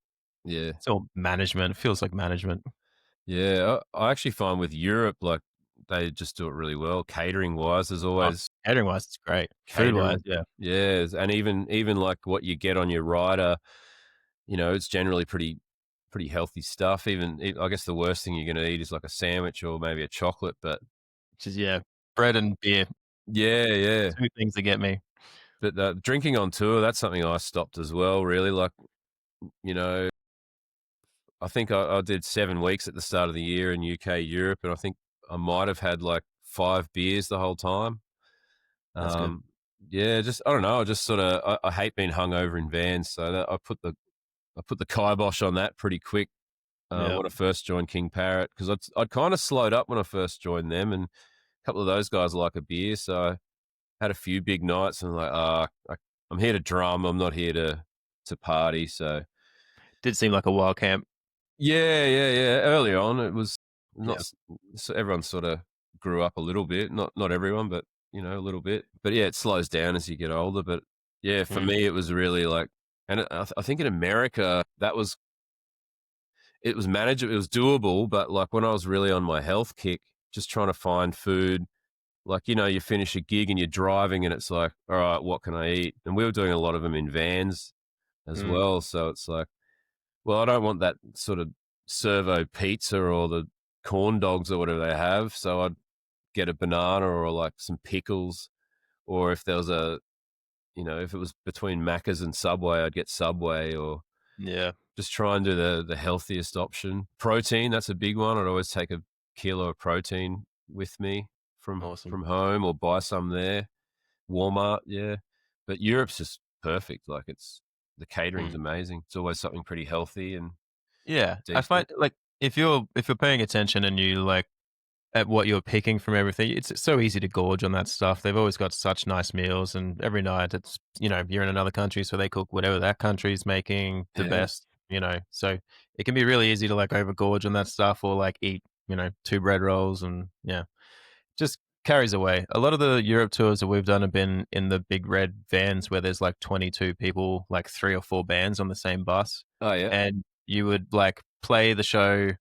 [SPEAKER 1] Yeah.
[SPEAKER 2] It's all management. It feels like management.
[SPEAKER 1] Yeah. I actually find with Europe, like they just do it really well. Catering wise, there's
[SPEAKER 2] Oh,
[SPEAKER 1] always
[SPEAKER 2] catering wise, it's great. Food wise,
[SPEAKER 1] catering.
[SPEAKER 2] yeah,
[SPEAKER 1] Yeah. And even like what you get on your rider, it's generally pretty healthy stuff. I guess the worst thing you're going to eat is like a sandwich or maybe a chocolate, but
[SPEAKER 2] which is yeah, bread and beer,
[SPEAKER 1] yeah, yeah.
[SPEAKER 2] 2 things that get me.
[SPEAKER 1] But drinking on tour, that's something I stopped as well. Really, like you know, I think I did 7 weeks at the start of the year in UK, Europe, and I think I might have had like 5 beers the whole time.
[SPEAKER 2] That's good.
[SPEAKER 1] Um, yeah, just I don't know. I just sort of I hate being hungover in vans, so I put the kibosh on that pretty quick
[SPEAKER 2] Yeah,
[SPEAKER 1] when I first joined King Parrot because I'd kind of slowed up when I first joined them, and a couple of those guys like a beer, so I had a few big nights, and like I'm here to drum. I'm not here to party. So
[SPEAKER 2] did seem like a wild camp.
[SPEAKER 1] yeah, yeah, yeah. Early on, it was not.
[SPEAKER 2] Yeah.
[SPEAKER 1] So everyone sort of grew up a little bit. Not everyone, but a little bit. But yeah, it slows down as you get older. But yeah, for
[SPEAKER 2] Mm,
[SPEAKER 1] me, it was really like, and I think in America it was manageable. It was doable. But like when I was really on my health kick, just trying to find food. Like, you finish a gig and you're driving and it's like, all right, what can I eat? And we were doing a lot of them in vans as
[SPEAKER 2] mm,
[SPEAKER 1] well. So it's like, well, I don't want that sort of servo pizza or the corn dogs or whatever they have. So I'd get a banana or like some pickles. Or if there was if it was between Macca's and Subway, I'd get Subway or
[SPEAKER 2] yeah,
[SPEAKER 1] just try and do the healthiest option. Protein, that's a big one. I'd always take a kilo of protein with me from
[SPEAKER 2] awesome.
[SPEAKER 1] from home or buy some there. Walmart, yeah. But Europe's just perfect. Like the catering's
[SPEAKER 2] Mm.
[SPEAKER 1] amazing. It's always something pretty healthy and
[SPEAKER 2] Yeah, I
[SPEAKER 1] decent.
[SPEAKER 2] find like if you're paying attention and you like at what you're picking from everything, it's so easy to gorge on that stuff. They've always got such nice meals, and every night it's you're in another country, so they cook whatever that country's making the
[SPEAKER 1] Yeah.
[SPEAKER 2] best. So it can be really easy to like overgorge on that stuff or like eat 2 bread rolls and yeah, just carries away. A lot of the Europe tours that we've done have been in the big red vans where there's like 22 people, like 3 or 4 bands on the same bus,
[SPEAKER 1] Oh yeah.
[SPEAKER 2] and you would like play the show,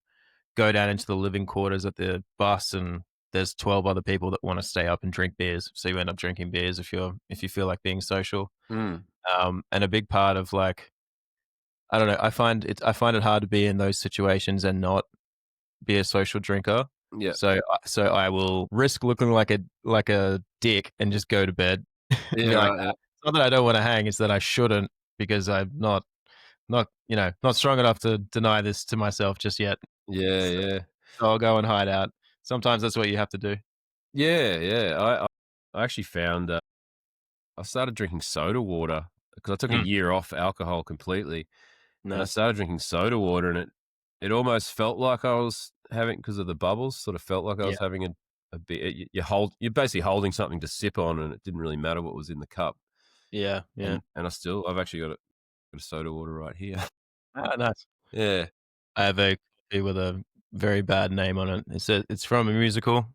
[SPEAKER 2] go down into the living quarters at the bus, and there's 12 other people that want to stay up and drink beers. So you end up drinking beers if you feel like being social.
[SPEAKER 1] Mm.
[SPEAKER 2] And a big part of like I don't know, I find it hard to be in those situations and not be a social drinker.
[SPEAKER 1] Yeah.
[SPEAKER 2] So I will risk looking like a dick and just go to bed. And
[SPEAKER 1] Yeah.
[SPEAKER 2] be like,
[SPEAKER 1] Right. Yeah.
[SPEAKER 2] it's not that I don't want to hang, it's that I shouldn't because I'm not strong enough to deny this to myself just yet.
[SPEAKER 1] Yeah.
[SPEAKER 2] So,
[SPEAKER 1] Yeah.
[SPEAKER 2] so I'll go and hide out. Sometimes that's what you have to do.
[SPEAKER 1] Yeah. Yeah. I actually found I started drinking soda water because I took a
[SPEAKER 2] Mm,
[SPEAKER 1] year off alcohol completely, and I
[SPEAKER 2] nice.
[SPEAKER 1] started drinking soda water, and it almost felt like I was having because of the bubbles. Sort of felt like I
[SPEAKER 2] Yeah,
[SPEAKER 1] was having a bit. You're basically holding something to sip on, and it didn't really matter what was in the cup.
[SPEAKER 2] yeah, yeah.
[SPEAKER 1] And I've actually got a soda water right here.
[SPEAKER 2] Ah, nice.
[SPEAKER 1] Yeah.
[SPEAKER 2] I have a coffee with a very bad name on it. It's from a musical.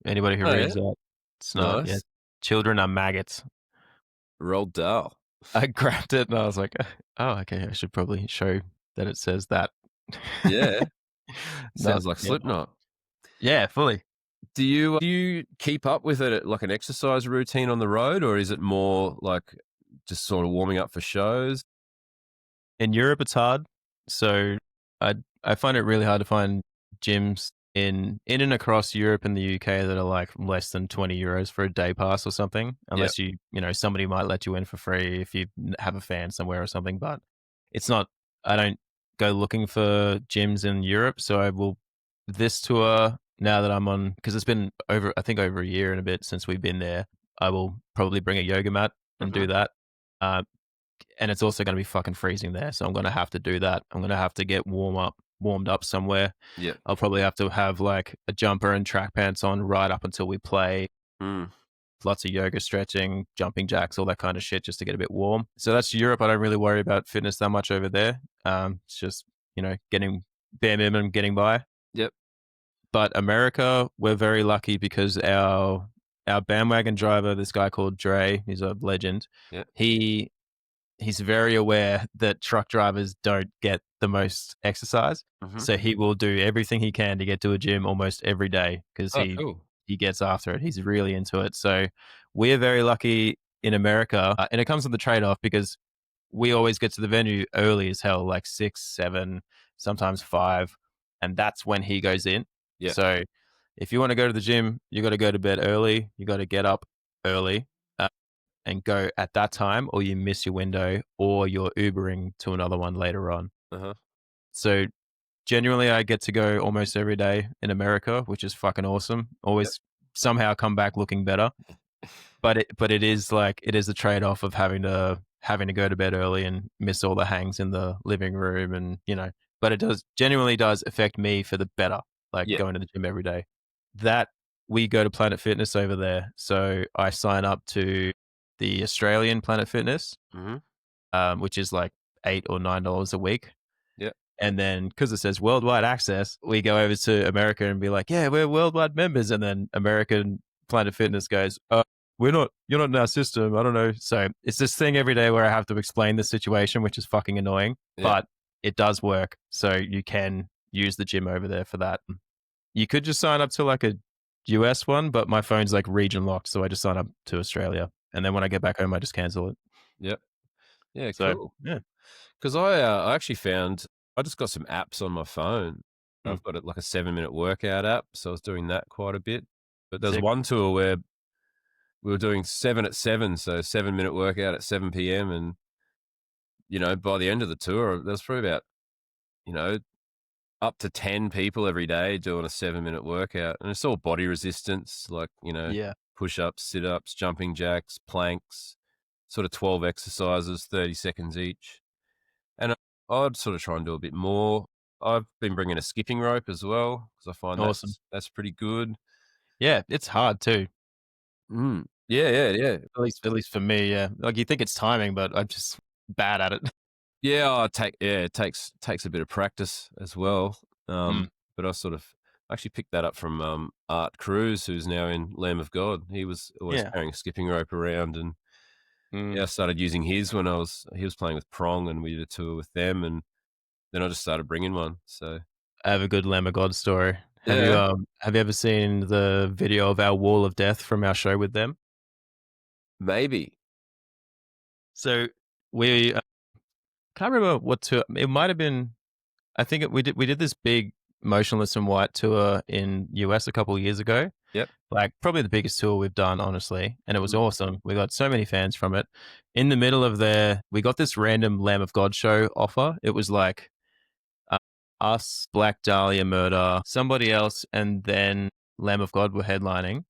[SPEAKER 2] Anybody who
[SPEAKER 1] Oh yeah.
[SPEAKER 2] reads that, it's not. Yeah,
[SPEAKER 1] Nice.
[SPEAKER 2] children are maggots.
[SPEAKER 1] Roald Dahl.
[SPEAKER 2] I grabbed it and I was like, "Oh, okay, I should probably show that it says that."
[SPEAKER 1] Yeah.
[SPEAKER 2] Not
[SPEAKER 1] Sounds like
[SPEAKER 2] yeah.
[SPEAKER 1] Slipknot.
[SPEAKER 2] Yeah, fully.
[SPEAKER 1] Do you keep up with it like an exercise routine on the road, or is it more like just sort of warming up for shows?
[SPEAKER 2] In Europe, it's hard. So I I find it really hard to find gyms in and across Europe and the UK that are like less than 20 euros for a day pass or something,
[SPEAKER 1] Yep.
[SPEAKER 2] unless somebody might let you in for free if you have a fan somewhere or something. But it's not, I don't go looking for gyms in Europe. So I will, this tour, now that I'm on, because it's been I think over a year and a bit since we've been there, I will probably bring a yoga mat and
[SPEAKER 1] Hmm.
[SPEAKER 2] do that. Uh, and it's also going to be fucking freezing there. So I'm going to have to do that. I'm going to have to get warmed up somewhere.
[SPEAKER 1] Yep.
[SPEAKER 2] I'll probably have to have like a jumper and track pants on right up until we play.
[SPEAKER 1] Mm.
[SPEAKER 2] Lots of yoga, stretching, jumping jacks, all that kind of shit just to get a bit warm. So that's Europe. I don't really worry about fitness that much over there. It's just, getting bare minimum, getting by.
[SPEAKER 1] Yep.
[SPEAKER 2] But America, we're very lucky because our bandwagon driver, this guy called Dre, he's a legend.
[SPEAKER 1] Yep.
[SPEAKER 2] He's very aware that truck drivers don't get the most exercise.
[SPEAKER 1] Hmm.
[SPEAKER 2] So he will do everything he can to get to a gym almost every day because
[SPEAKER 1] Oh, cool.
[SPEAKER 2] he gets after it. He's really into it. So we're very lucky in America. And it comes with the trade-off because we always get to the venue early as hell, like 6, 7, sometimes 5. And that's when he goes in.
[SPEAKER 1] Yeah.
[SPEAKER 2] So if you want to go to the gym, you got to go to bed early. You got to get up early and go at that time, or you miss your window, or you're Ubering to another one later on.
[SPEAKER 1] Uh-huh.
[SPEAKER 2] So genuinely, I get to go almost every day in America, which is fucking awesome. Always somehow come back looking better. But it is a trade off of having to go to bed early and miss all the hangs in the living room, and But it genuinely does affect me for the better, like
[SPEAKER 1] Yeah.
[SPEAKER 2] going to the gym every day. That we go to Planet Fitness over there, so I sign up to the Australian Planet Fitness, which is like $8 or $9 a week.
[SPEAKER 1] Yeah.
[SPEAKER 2] And then because it says worldwide access, we go over to America and be like, yeah, we're worldwide members. And then American Planet Fitness goes, you're not in our system. I don't know. So it's this thing every day where I have to explain the situation, which is fucking annoying, but it does work. So you can use the gym over there for that. You could just sign up to like a US one, but my phone's like region locked. So I just sign up to Australia. And then when I get back home, I just cancel it.
[SPEAKER 1] Yep. Yeah,
[SPEAKER 2] So,
[SPEAKER 1] cool.
[SPEAKER 2] yeah.
[SPEAKER 1] Because I actually found I just got some apps on my phone.
[SPEAKER 2] Mm.
[SPEAKER 1] I've got like a 7-minute workout app, so I was doing that quite a bit. But there's
[SPEAKER 2] Sick.
[SPEAKER 1] one tour where we were doing 7 at 7, so 7-minute workout at 7 p.m. And by the end of the tour, there's probably about up to 10 people every day doing a 7-minute workout, and it's all body resistance, like
[SPEAKER 2] Yeah.
[SPEAKER 1] push-ups, sit-ups, jumping jacks, planks, sort of 12 exercises, 30 seconds each. And I'd sort of try and do a bit more. I've been bringing a skipping rope as well because I find
[SPEAKER 2] Awesome.
[SPEAKER 1] that's pretty good.
[SPEAKER 2] Yeah. It's hard too.
[SPEAKER 1] Yeah, yeah, yeah.
[SPEAKER 2] At least for me. Yeah. Like you think it's timing, but I'm just bad at it.
[SPEAKER 1] Yeah, it takes a bit of practice as well.
[SPEAKER 2] Mm.
[SPEAKER 1] But I actually picked that up from Art Cruz, who's now in Lamb of God. He was always carrying a skipping rope around, and I started using his when he was playing with Prong, and we did a tour with them, and then I just started bringing one. So
[SPEAKER 2] I have a good Lamb of God story.
[SPEAKER 1] yeah,
[SPEAKER 2] Have you ever seen the video of our Wall of Death from our show with them?
[SPEAKER 1] maybe.
[SPEAKER 2] So we can't remember what tour. It might have been. I think we did this big Motionless in White tour in US a couple of years ago.
[SPEAKER 1] Yep.
[SPEAKER 2] Like probably the biggest tour we've done, honestly, and it was awesome. We got so many fans from it. In the middle of we got this random Lamb of God show offer. It was like us, Black Dahlia Murder, somebody else, and then Lamb of God were headlining.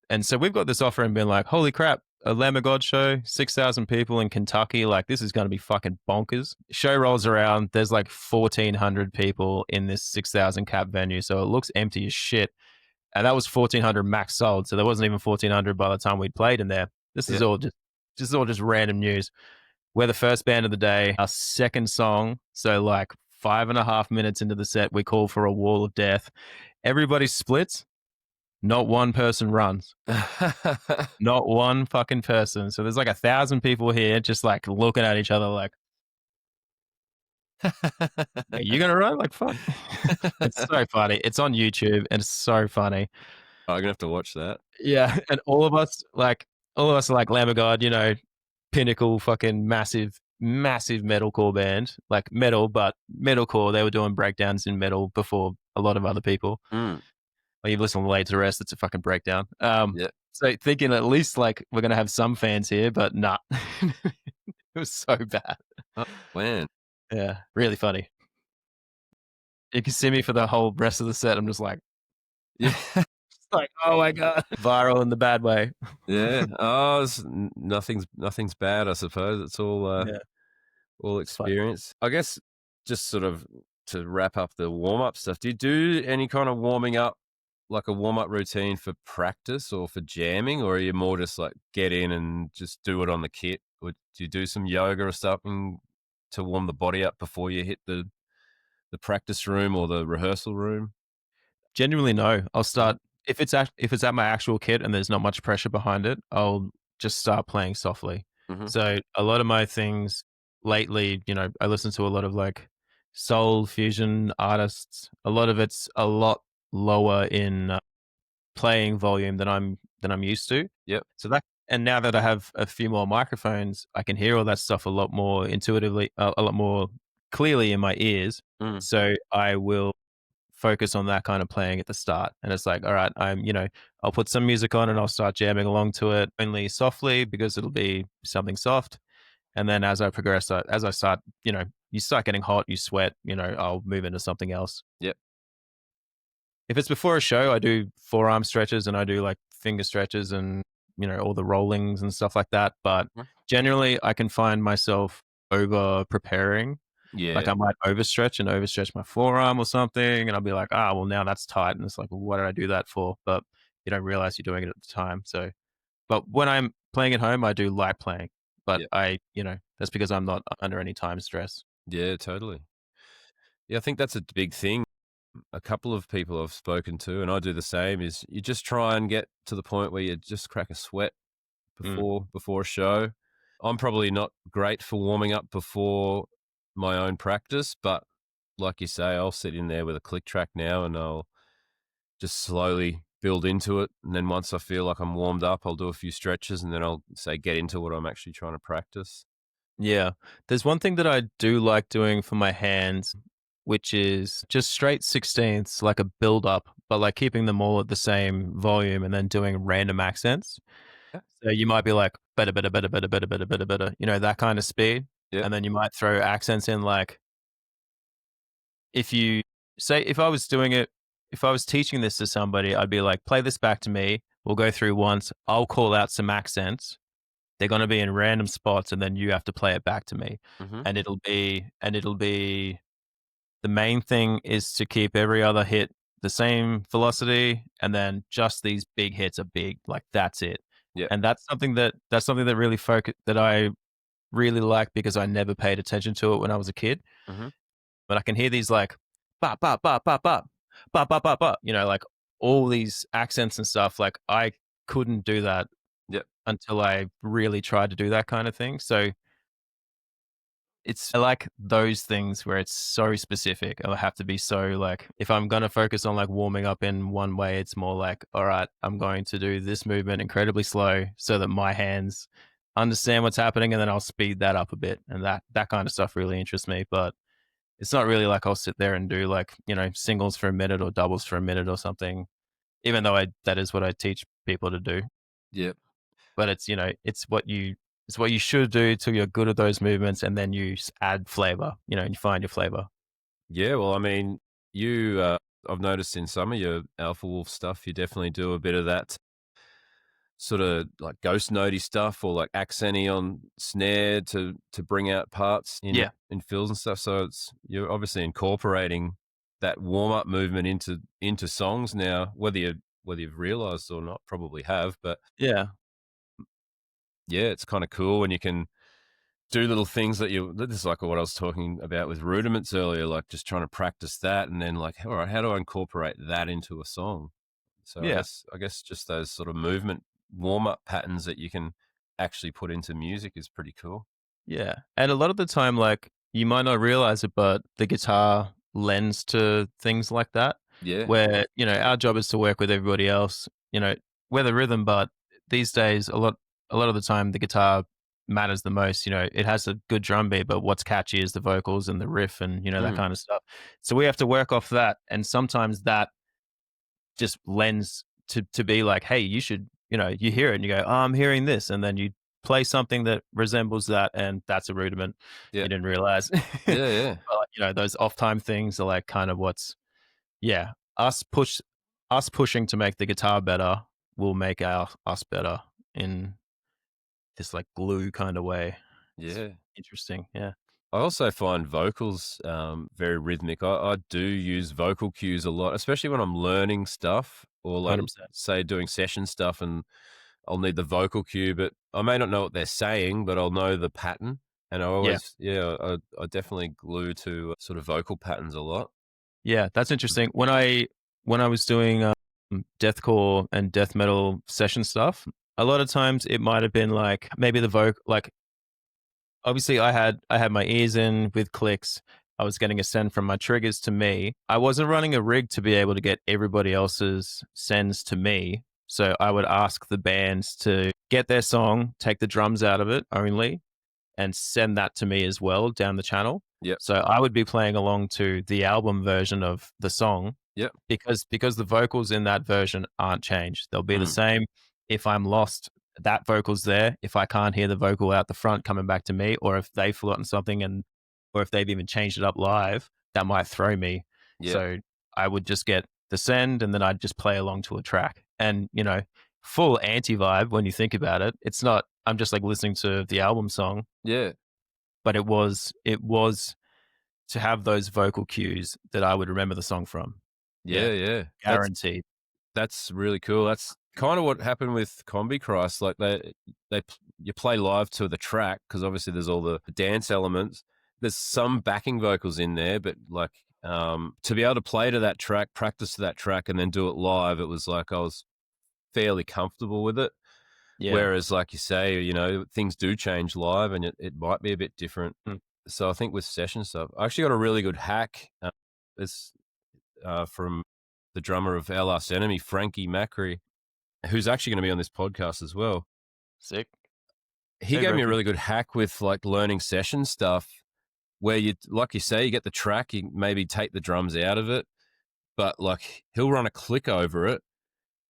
[SPEAKER 2] And so we've got this offer and been like, holy crap, a Lamb of God show, 6,000 people in Kentucky. Like, this is going to be fucking bonkers. Show rolls around. There's like 1,400 people in this 6,000 cap venue. So it looks empty as shit. And that was 1,400 max sold. So there wasn't even 1,400 by the time we'd played in there. This is all just random news. We're the first band of the day. Our second song. So like 5.5 minutes into the set, we call for a wall of death. Everybody splits. Not one person runs. Not one fucking person. So there's like 1,000 people here just like looking at each other like, are you going to run? Like, fuck. It's so funny. It's on YouTube and it's so funny.
[SPEAKER 1] I'm going to have to watch that.
[SPEAKER 2] Yeah. And all of us are like Lamb of God, pinnacle fucking massive massive metalcore band, like metal, but metalcore. They were doing breakdowns in metal before a lot of other people.
[SPEAKER 1] Mm.
[SPEAKER 2] Like you listen to Laid to Rest, it's a fucking breakdown.
[SPEAKER 1] Yeah.
[SPEAKER 2] So thinking at least like we're gonna have some fans here, but nah. It was so bad.
[SPEAKER 1] Oh, man.
[SPEAKER 2] Yeah, really funny. You can see me for the whole rest of the set. I'm just like,
[SPEAKER 1] Yeah.
[SPEAKER 2] just like, oh my god, viral in the bad way.
[SPEAKER 1] Yeah. Oh, nothing's bad, I suppose. It's
[SPEAKER 2] Yeah,
[SPEAKER 1] all
[SPEAKER 2] it's fun.
[SPEAKER 1] experience. I guess just sort of to wrap up the warm up stuff, do you do any kind of warming up, like a warm up routine for practice or for jamming, or are you more just like get in and just do it on the kit? Or do you do some yoga or something to warm the body up before you hit the practice room or the rehearsal room?
[SPEAKER 2] Genuinely, no. I'll
[SPEAKER 1] Mhm.
[SPEAKER 2] start if it's at my actual kit and there's not much pressure behind it. I'll just start playing softly.
[SPEAKER 1] Mhm.
[SPEAKER 2] So a lot of my things lately, I listen to a lot of like soul fusion artists. A lot of it's a lot lower in playing volume than I'm used to.
[SPEAKER 1] Yep.
[SPEAKER 2] So that and now that I have a few more microphones, I can hear all that stuff a lot more intuitively, a lot more clearly in my ears.
[SPEAKER 1] Mm.
[SPEAKER 2] So I will focus on that kind of playing at the start. And it's like, all right, I'll put some music on and I'll start jamming along to it only softly because it'll be something soft. And then as I progress, as I start, you start getting hot, you sweat, I'll move into something else.
[SPEAKER 1] Yep.
[SPEAKER 2] If it's before a show, I do forearm stretches and I do like finger stretches and, all the rollings and stuff like that. But
[SPEAKER 1] Mhm.
[SPEAKER 2] generally, I can find myself over preparing. Like
[SPEAKER 1] Yeah.
[SPEAKER 2] I might overstretch my forearm or something, and I'll be like, well, now that's tight. And it's like, well, what did I do that for? But you don't realize you're doing it at the time. So, but when I'm playing at home, I do light playing. But
[SPEAKER 1] Yep.
[SPEAKER 2] that's because I'm not under any time stress.
[SPEAKER 1] Yeah, totally. Yeah, I think that's a big thing. A couple of people I've spoken to, and I do the same, is you just try and get to the point where you just crack a sweat
[SPEAKER 2] Mm.
[SPEAKER 1] before a show. I'm probably not great for warming up before my own practice, but like you say, I'll sit in there with a click track now and I'll just slowly build into it. And then once I feel like I'm warmed up, I'll do a few stretches and then I'll say get into what I'm actually trying to practice.
[SPEAKER 2] Yeah. There's one thing that I do like doing for my hands, which is just straight sixteenths, like a build up, but like keeping them all at the same volume and then doing random accents.
[SPEAKER 1] Yeah.
[SPEAKER 2] So you might be like better, better, better, better, better, better, better, better, that kind of speed.
[SPEAKER 1] Yep.
[SPEAKER 2] And then you might throw accents in like if you say if I was doing it, if I was teaching this to somebody, I'd be like, play this back to me. We'll go through once. I'll call out some accents. They're going to be in random spots, and then you have to play it back to me.
[SPEAKER 1] Hmm.
[SPEAKER 2] And it'll be the main thing is to keep every other hit the same velocity, and then just these big hits are big. Like that's it.
[SPEAKER 1] Yep.
[SPEAKER 2] And that's something that really that I really like because I never paid attention to it when I was a kid.
[SPEAKER 1] Hmm.
[SPEAKER 2] But I can hear these like bop bop bop bop bop bop bop bop bop, like all these accents and stuff. Like I couldn't do that
[SPEAKER 1] Yep.
[SPEAKER 2] until I really tried to do that kind of thing. So I like those things where it's so specific. I have to be so like if I'm gonna focus on like warming up in one way, it's more like, all right, I'm going to do this movement incredibly slow so that my hands understand what's happening and then I'll speed that up a bit. And that kind of stuff really interests me. But it's not really like I'll sit there and do like, singles for a minute or doubles for a minute or something, even though that is what I teach people to do.
[SPEAKER 1] Yep.
[SPEAKER 2] But it's what you should do till you're good at those movements and then you add flavor, you find your flavor.
[SPEAKER 1] Yeah. Well, I mean, I've noticed in some of your Alpha Wolf stuff, you definitely do a bit of that sort of like ghost notey stuff or like accenty on snare to bring out parts
[SPEAKER 2] Yeah.
[SPEAKER 1] in fills and stuff. So you're obviously incorporating that warm up movement into songs now, whether you've realized or not, probably have. But
[SPEAKER 2] Yeah.
[SPEAKER 1] yeah, it's kind of cool when you can do little things this is like what I was talking about with Rudiments earlier, like just trying to practice that and then like, all right, how do I incorporate that into a song? So
[SPEAKER 2] Yeah.
[SPEAKER 1] I guess just those sort of movement warm up patterns that you can actually put into music is pretty cool.
[SPEAKER 2] Yeah. And a lot of the time, like you might not realize it, but the guitar lends to things like that
[SPEAKER 1] Yeah.
[SPEAKER 2] where, our job is to work with everybody else, we're the rhythm, but these days a lot of the time the guitar matters the most. You know, it has a good drum beat, but what's catchy is the vocals and the riff and, you know, that
[SPEAKER 1] Mm.
[SPEAKER 2] kind of stuff. So we have to work off that. And sometimes that just lends to be like, hey, you should, you know, you hear it and you go, oh, I'm hearing this. And then you play something that resembles that. And that's a rudiment
[SPEAKER 1] Yeah.
[SPEAKER 2] you didn't realize.
[SPEAKER 1] Yeah, yeah.
[SPEAKER 2] But, you know, those off time things are like kind of what's, yeah, us pushing to make the guitar better will make us better in this like glue kind of way. It's
[SPEAKER 1] Yeah.
[SPEAKER 2] interesting. Yeah.
[SPEAKER 1] I also find vocals very rhythmic. I do use vocal cues a lot, especially when I'm learning stuff or like
[SPEAKER 2] 100%.
[SPEAKER 1] say doing session stuff, and I'll need the vocal cue, but I may not know what they're saying, but I'll know the pattern. And I
[SPEAKER 2] Yeah.
[SPEAKER 1] always, yeah, I definitely glue to sort of vocal patterns a lot.
[SPEAKER 2] Yeah. That's interesting. When I was doing deathcore and death metal session stuff, a lot of times it might have been like maybe the vocal, like obviously I had my ears in with clicks. I was getting a send from my triggers to me. I wasn't running a rig to be able to get everybody else's sends to me. So I would ask the bands to get their song, take the drums out of it only, and send that to me as well down the channel.
[SPEAKER 1] Yep.
[SPEAKER 2] So I would be playing along to the album version of the song
[SPEAKER 1] Yep.
[SPEAKER 2] because the vocals in that version aren't changed. They'll be the
[SPEAKER 1] Mm.
[SPEAKER 2] same. If I'm lost, that vocal's there. If I can't hear the vocal out the front coming back to me, or if they've forgotten something or if they've even changed it up live, that might throw me.
[SPEAKER 1] Yeah.
[SPEAKER 2] So I would just get the send and then I'd just play along to a track. And, you know, full anti vibe when you think about it. It's not, I'm just like listening to the album song,
[SPEAKER 1] Yeah.
[SPEAKER 2] but it was to have those vocal cues that I would remember the song from.
[SPEAKER 1] Yeah. Yeah.
[SPEAKER 2] Guaranteed.
[SPEAKER 1] That's really cool. That's kind of what happened with Combi Christ. Like you play live to the track because obviously there's all the dance elements. There's some backing vocals in there, but like to be able to play to that track, practice to that track, and then do it live, it was like I was fairly comfortable with it.
[SPEAKER 2] Yeah.
[SPEAKER 1] Whereas, like you say, you know, things do change live, and it might be a bit different.
[SPEAKER 2] Mm.
[SPEAKER 1] So I think with session stuff, I actually got a really good hack. It's from the drummer of Our Last Enemy, Frankie Macri, who's actually going to be on this podcast as well.
[SPEAKER 2] Sick.
[SPEAKER 1] He gave me a really good hack with like learning session stuff where you, like you say, you get the track, you maybe take the drums out of it, but like he'll run a click over it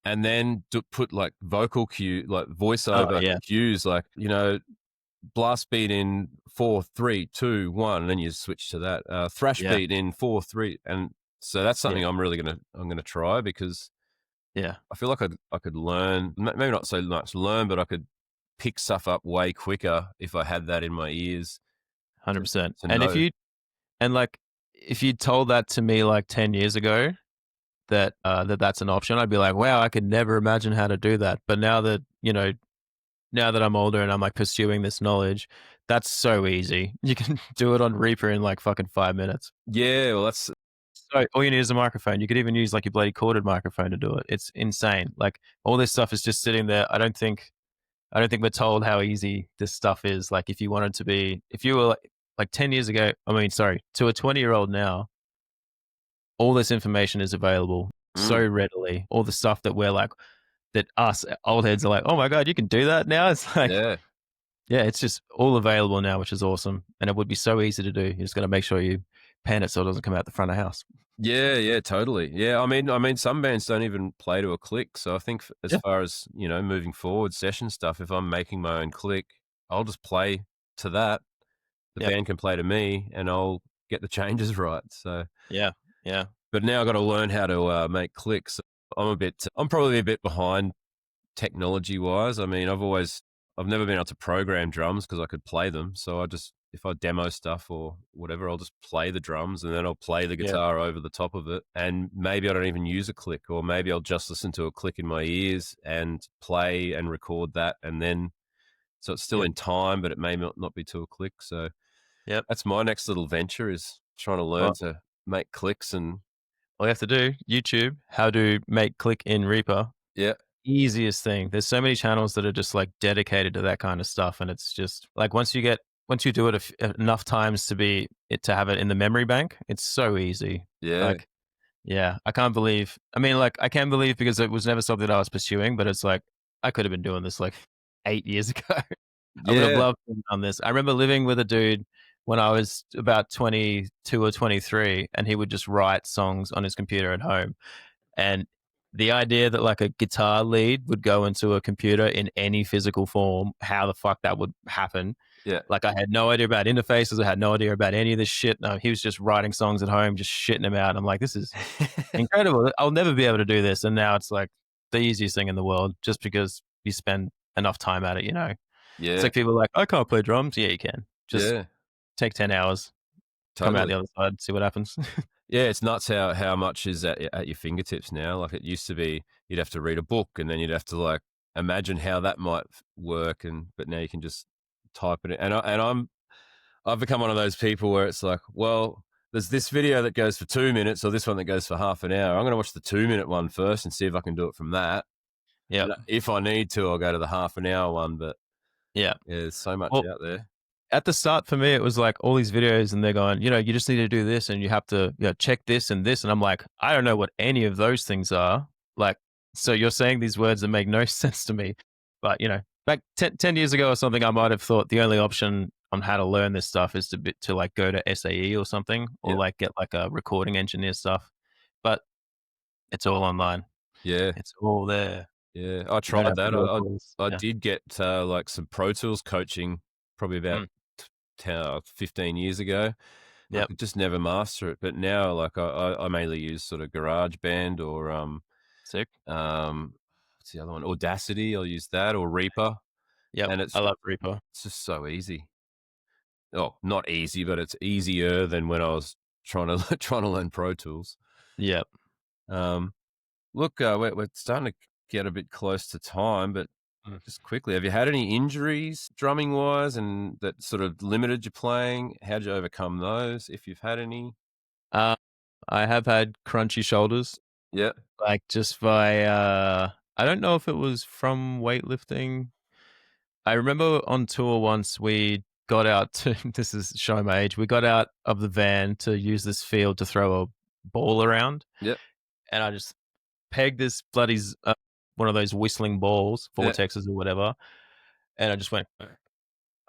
[SPEAKER 1] and then put like vocal cue, like voiceover cues, like, you know, blast beat in 4, 3, 2, 1, and then you switch to that thrash beat in 4, 3. And so that's something I'm going to try because I feel like I could learn, maybe not so much learn, but I could pick stuff up way quicker if I had that in my ears.
[SPEAKER 2] 100%. And if you told that to me like 10 years ago, that's an option, I'd be like, wow, I could never imagine how to do that. But now that, you know, now that I'm older and I'm like pursuing this knowledge, that's so easy. You can do it on Reaper in like fucking 5 minutes.
[SPEAKER 1] Yeah, well, that's
[SPEAKER 2] so all you need is a microphone. You could even use like your bloody corded microphone to do it. It's insane. Like all this stuff is just sitting there. I don't think we're told how easy this stuff is. Like if you were like 10 years ago, to a 20-year-old now, all this information is available so readily. All the stuff that we're like, that us old heads are like, oh my God, you can do that now? It's like, yeah, it's just all available now, which is awesome. And it would be so easy to do. You're just going to make sure you pan it so it doesn't come out the front of the house.
[SPEAKER 1] Yeah, totally. Yeah, I mean, some bands don't even play to a click. So I think as far as, you know, moving forward, session stuff, if I'm making my own click, I'll just play to that. The band can play to me and I'll get the changes right. So
[SPEAKER 2] yeah.
[SPEAKER 1] But now I've got to learn how to make clicks. I'm probably a bit behind technology wise. I mean, I've never been able to program drums because I could play them. So if I demo stuff or whatever, I'll just play the drums and then I'll play the guitar over the top of it. And maybe I don't even use a click, or maybe I'll just listen to a click in my ears and play and record that. And then, so it's still in time, but it may not be to a click. So that's my next little venture, is trying to learn to make clicks. And
[SPEAKER 2] all you have to do, YouTube, how to make click in Reaper.
[SPEAKER 1] Yeah.
[SPEAKER 2] Easiest thing. There's so many channels that are just like dedicated to that kind of stuff. And it's just like, once you do it enough times to have it in the memory bank, it's so easy.
[SPEAKER 1] Yeah.
[SPEAKER 2] Like, yeah, I can't believe because it was never something that I was pursuing, but it's like, I could have been doing this like 8 years ago. I would have
[SPEAKER 1] Yeah.
[SPEAKER 2] loved to have done this. I remember living with a dude when I was about 22 or 23, and he would just write songs on his computer at home. And the idea that like a guitar lead would go into a computer in any physical form, how the fuck that would happen.
[SPEAKER 1] Yeah.
[SPEAKER 2] Like I had no idea about interfaces. I had no idea about any of this shit. No, he was just writing songs at home, just shitting them out. I'm like, this is incredible. I'll never be able to do this. And now it's like the easiest thing in the world just because you spend enough time at it, you know? It's
[SPEAKER 1] Yeah.
[SPEAKER 2] like people are like, I can't play drums. Yeah, you can. Just
[SPEAKER 1] Yeah.
[SPEAKER 2] take 10 hours, come out
[SPEAKER 1] Totally.
[SPEAKER 2] the other side, see what happens.
[SPEAKER 1] Yeah, it's nuts how much is at your fingertips now. Like it used to be, you'd have to read a book and then you'd have to like imagine how that might work, and but now you can just type it in. I've become one of those people where it's like, well, there's this video that goes for 2 minutes or this one that goes for half an hour. I'm going to watch the 2 minute one first and see if I can do it from that.
[SPEAKER 2] Yeah.
[SPEAKER 1] And if I need to, I'll go to the half an hour one. But
[SPEAKER 2] Yeah.
[SPEAKER 1] yeah, there's so much
[SPEAKER 2] Well,
[SPEAKER 1] out there.
[SPEAKER 2] at the start for me, it was like all these videos and they're going, you know, you just need to do this and you have to, you know, check this and this. And I'm like, I don't know what any of those things are. Like, so you're saying these words that make no sense to me. But, you know, back 10 years ago or something, I might have thought the only option on how to learn this stuff is to like go to SAE or something, or
[SPEAKER 1] Yeah.
[SPEAKER 2] like get like a recording engineer stuff. But it's all online.
[SPEAKER 1] Yeah.
[SPEAKER 2] It's all there.
[SPEAKER 1] Yeah. I
[SPEAKER 2] You don't
[SPEAKER 1] tried
[SPEAKER 2] have to
[SPEAKER 1] that.
[SPEAKER 2] go tools.
[SPEAKER 1] I
[SPEAKER 2] Yeah.
[SPEAKER 1] did get like some Pro Tools coaching probably about
[SPEAKER 2] Mm.
[SPEAKER 1] 10, 15 years ago. I
[SPEAKER 2] Yep.
[SPEAKER 1] could just never master it. But now, like, I mainly use sort of GarageBand or
[SPEAKER 2] Sick.
[SPEAKER 1] what's the other one? Audacity. I'll use that, or Reaper,
[SPEAKER 2] Yep.
[SPEAKER 1] and
[SPEAKER 2] I love Reaper.
[SPEAKER 1] it's just so easy. Oh, not easy, but it's easier than when I was trying to trying to learn Pro Tools.
[SPEAKER 2] Yep.
[SPEAKER 1] Um, look, we're starting to get a bit close to time, but
[SPEAKER 2] Mm.
[SPEAKER 1] just quickly, have you had any injuries drumming wise, and that sort of limited your playing? How'd you overcome those, if you've had any?
[SPEAKER 2] I have had crunchy shoulders,
[SPEAKER 1] Yeah.
[SPEAKER 2] like just by I don't know if it was from weightlifting. I remember on tour once we got out to this is showing my age. We got out of the van to use this field to throw a ball around,
[SPEAKER 1] Yep.
[SPEAKER 2] and I just pegged this bloody one of those whistling balls,
[SPEAKER 1] Yeah.
[SPEAKER 2] vortexes or whatever, and I just went. I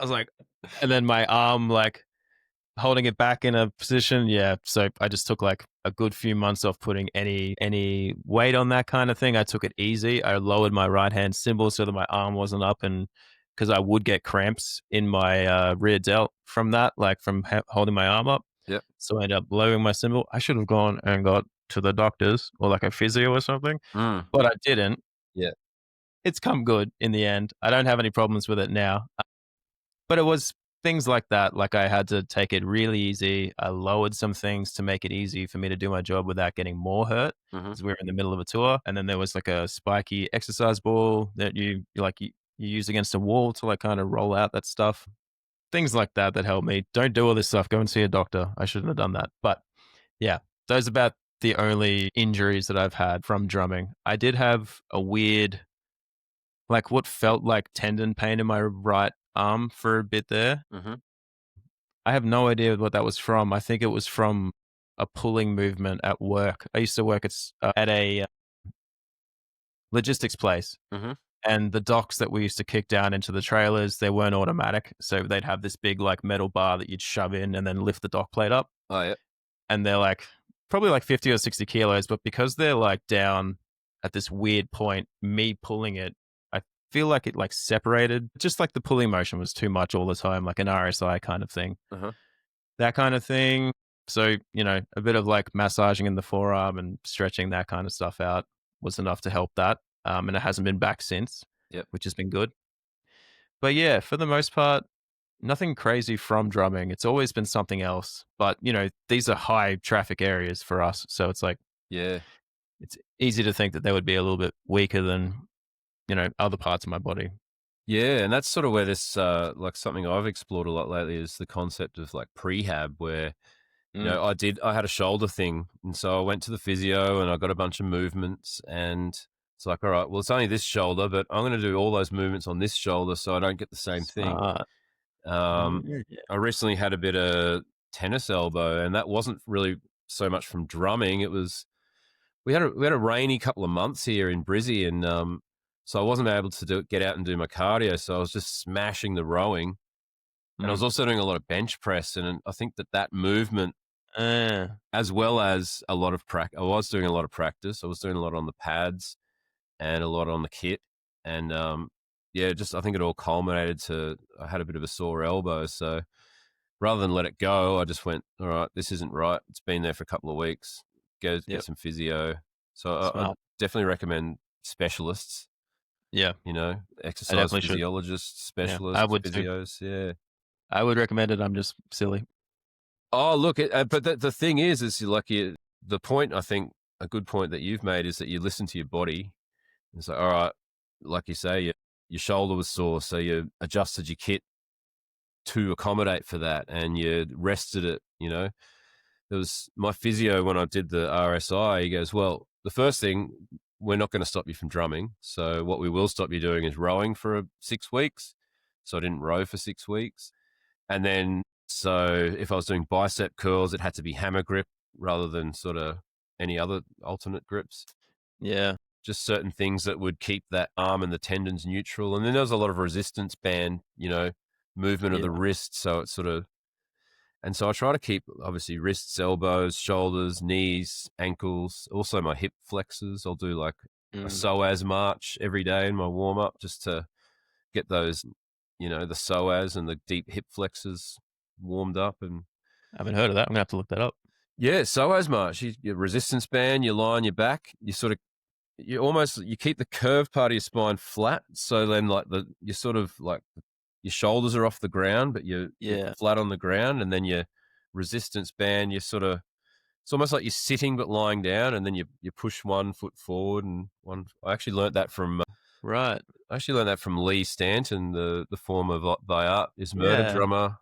[SPEAKER 2] was like, and then my arm like holding it back in a position. Yeah. So I just took like a good few months off putting any weight on that kind of thing. I took it easy. I lowered my right hand cymbal so that my arm wasn't up, and because I would get cramps in my rear delt from that, like from holding my arm up.
[SPEAKER 1] Yep.
[SPEAKER 2] So I ended up lowering my cymbal. I should have gone and got to the doctors or like a physio or something,
[SPEAKER 1] Mm.
[SPEAKER 2] but I didn't.
[SPEAKER 1] Yeah.
[SPEAKER 2] It's come good in the end. I don't have any problems with it now. But it was things like that. Like I had to take it really easy. I lowered some things to make it easy for me to do my job without getting more hurt,
[SPEAKER 1] Mm-hmm.
[SPEAKER 2] because we were in the middle of a tour. And then there was like a spiky exercise ball that you use against a wall to like kind of roll out that stuff. Things like that that helped me. Don't do all this stuff. Go and see a doctor. I shouldn't have done that. But yeah, those are about the only injuries that I've had from drumming. I did have a weird, like what felt like tendon pain in my right arm for a bit there.
[SPEAKER 1] Mm-hmm.
[SPEAKER 2] I have no idea what that was from. I think it was from a pulling movement at work. I used to work at a logistics place,
[SPEAKER 1] Mm-hmm.
[SPEAKER 2] and the docks that we used to kick down into the trailers, they weren't automatic. So they'd have this big like metal bar that you'd shove in and then lift the dock plate up.
[SPEAKER 1] Oh, yeah.
[SPEAKER 2] And they're like probably like 50 or 60 kilos, but because they're like down at this weird point, me pulling it, I feel like it like separated. Just like the pulling motion was too much all the time, like an RSI kind of thing.
[SPEAKER 1] Uh-huh.
[SPEAKER 2] That kind of thing. So, you know, a bit of like massaging in the forearm and stretching that kind of stuff out was enough to help that. And it hasn't been back since,
[SPEAKER 1] Yep.
[SPEAKER 2] which has been good. But yeah, for the most part, nothing crazy from drumming. It's always been something else. But, you know, these are high traffic areas for us. So it's like,
[SPEAKER 1] Yeah.
[SPEAKER 2] it's easy to think that they would be a little bit weaker than, you know, other parts of my body.
[SPEAKER 1] Yeah, and that's sort of where this, like something I've explored a lot lately is the concept of like prehab, where, you know, I had a shoulder thing. And so I went to the physio and I got a bunch of movements, and it's like, all right, well, it's only this shoulder, but I'm going to do all those movements on this shoulder so I don't get the same thing.
[SPEAKER 2] Smart. Yeah.
[SPEAKER 1] I recently had a bit of tennis elbow, and that wasn't really so much from drumming. It was, we had a rainy couple of months here in Brizzy, and So I wasn't able to get out and do my cardio. So I was just smashing the rowing. And I was also doing a lot of bench press. And I think that movement, as well as a lot of practice, I was doing a lot of practice. I was doing a lot on the pads and a lot on the kit. And yeah, just I think it all culminated to I had a bit of a sore elbow. So rather than let it go, I just went, all right, this isn't right. It's been there for a couple of weeks. Go get some physio. So I definitely recommend specialists.
[SPEAKER 2] Yeah.
[SPEAKER 1] You know,
[SPEAKER 2] I
[SPEAKER 1] exercise
[SPEAKER 2] definitely should.
[SPEAKER 1] physiologists, specialists,
[SPEAKER 2] I would too.
[SPEAKER 1] physios. Yeah.
[SPEAKER 2] I would recommend it. I'm just silly.
[SPEAKER 1] Oh, look, but the thing is like the point, I think, a good point that you've made is that you listen to your body. It's like, all right, like you say, your shoulder was sore, so you adjusted your kit to accommodate for that, and you rested it. You know, there was my physio when I did the RSI. He goes, well, the first thing, we're not going to stop you from drumming. So what we will stop you doing is rowing for 6 weeks. So I didn't row for 6 weeks. And then, so if I was doing bicep curls, it had to be hammer grip rather than sort of any other alternate grips.
[SPEAKER 2] Yeah.
[SPEAKER 1] Just certain things that would keep that arm and the tendons neutral. And then there was a lot of resistance band, you know, movement of the wrist. So it's sort of, and so I try to keep obviously wrists, elbows, shoulders, knees, ankles, also my hip flexors. I'll do like a psoas march every day in my warm up just to get those, you know, the psoas and the deep hip flexors warmed up. And
[SPEAKER 2] I haven't heard of that. I'm gonna have to look that up.
[SPEAKER 1] Yeah, psoas march. Your resistance band, you lie on your back, you sort of, you keep the curved part of your spine flat. So then like you sort of like your shoulders are off the ground, but you're flat on the ground. And then your resistance band, you sort of, it's almost like you're sitting but lying down, and then you push one foot forward and one. I actually learned that from
[SPEAKER 2] right.
[SPEAKER 1] I actually learned that from Lee Stanton, the former Viart is murder drummer.